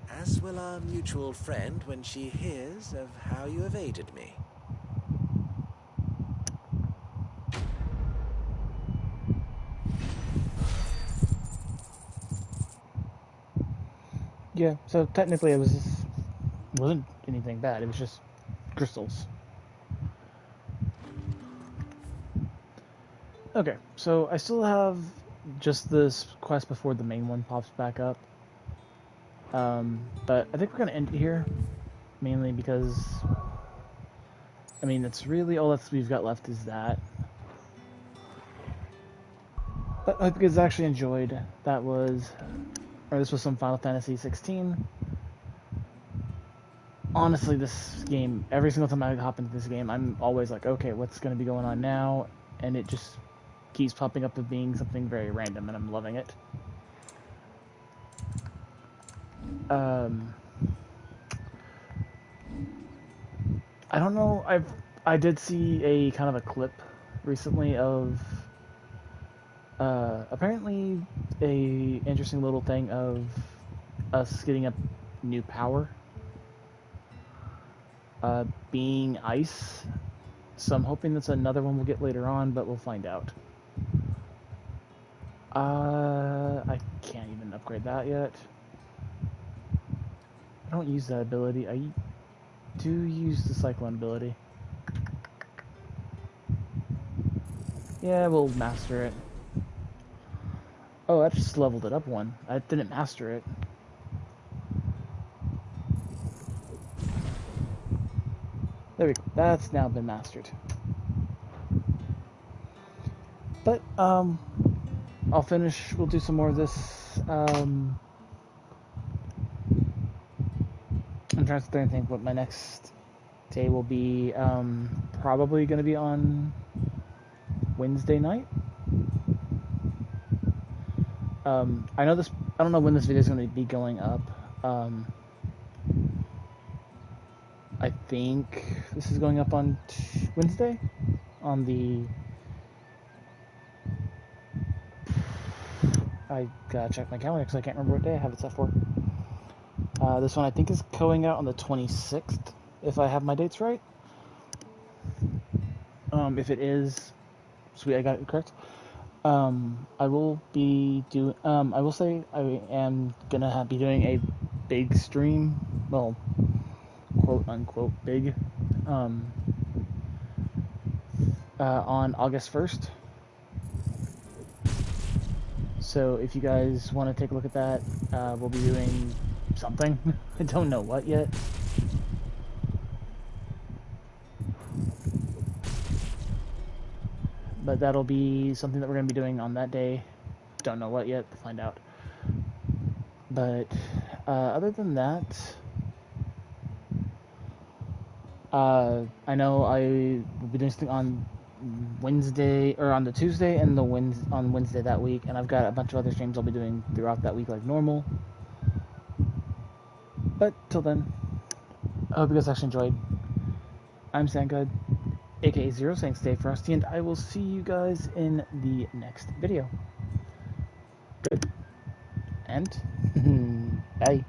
as will our mutual friend when she hears of how you have aided me. Yeah, so technically it wasn't anything bad, it was just crystals. Okay, so I still have just this quest before the main one pops back up. But I think we're going to end it here, mainly because, I mean, that's really all that we've got left is that. But I hope you guys actually enjoyed. This was some Final Fantasy 16. Honestly, this game, every single time I hop into this game, I'm always like, okay, what's going to be going on now? And it just keeps popping up as being something very random, and I'm loving it. I don't know, I did see a kind of a clip recently of apparently a interesting little thing of us getting a new power, being ice. So I'm hoping that's another one we'll get later on, but we'll find out. I can't even upgrade that yet. I don't use that ability. I do use the Cyclone ability. Yeah, we'll master it. Oh, I just leveled it up one. I didn't master it. There we go. That's now been mastered. But, I'll finish. We'll do some more of this. I'm trying to think what my next day will be. Probably going to be on Wednesday night. I don't know when this video is going to be going up. I think this is going up on Wednesday, on the... I gotta check my calendar because I can't remember what day I have it set for. This one I think is going out on the 26th, if I have my dates right. If it is, sweet, I got it correct. I will be doing, I will say I am gonna be doing a big stream, well, quote unquote big, on August 1st. So if you guys want to take a look at that, we'll be doing something. I don't know what yet. But that'll be something that we're going to be doing on that day. Don't know what yet, we'll find out. But other than that, I know I will be doing something on Wednesday, or on the Tuesday and on Wednesday that week, and I've got a bunch of other streams I'll be doing throughout that week like normal. But till then, I hope you guys actually enjoyed. I'm Sandgud, aka Zero, saying stay frosty, and I will see you guys in the next video. Good. And bye.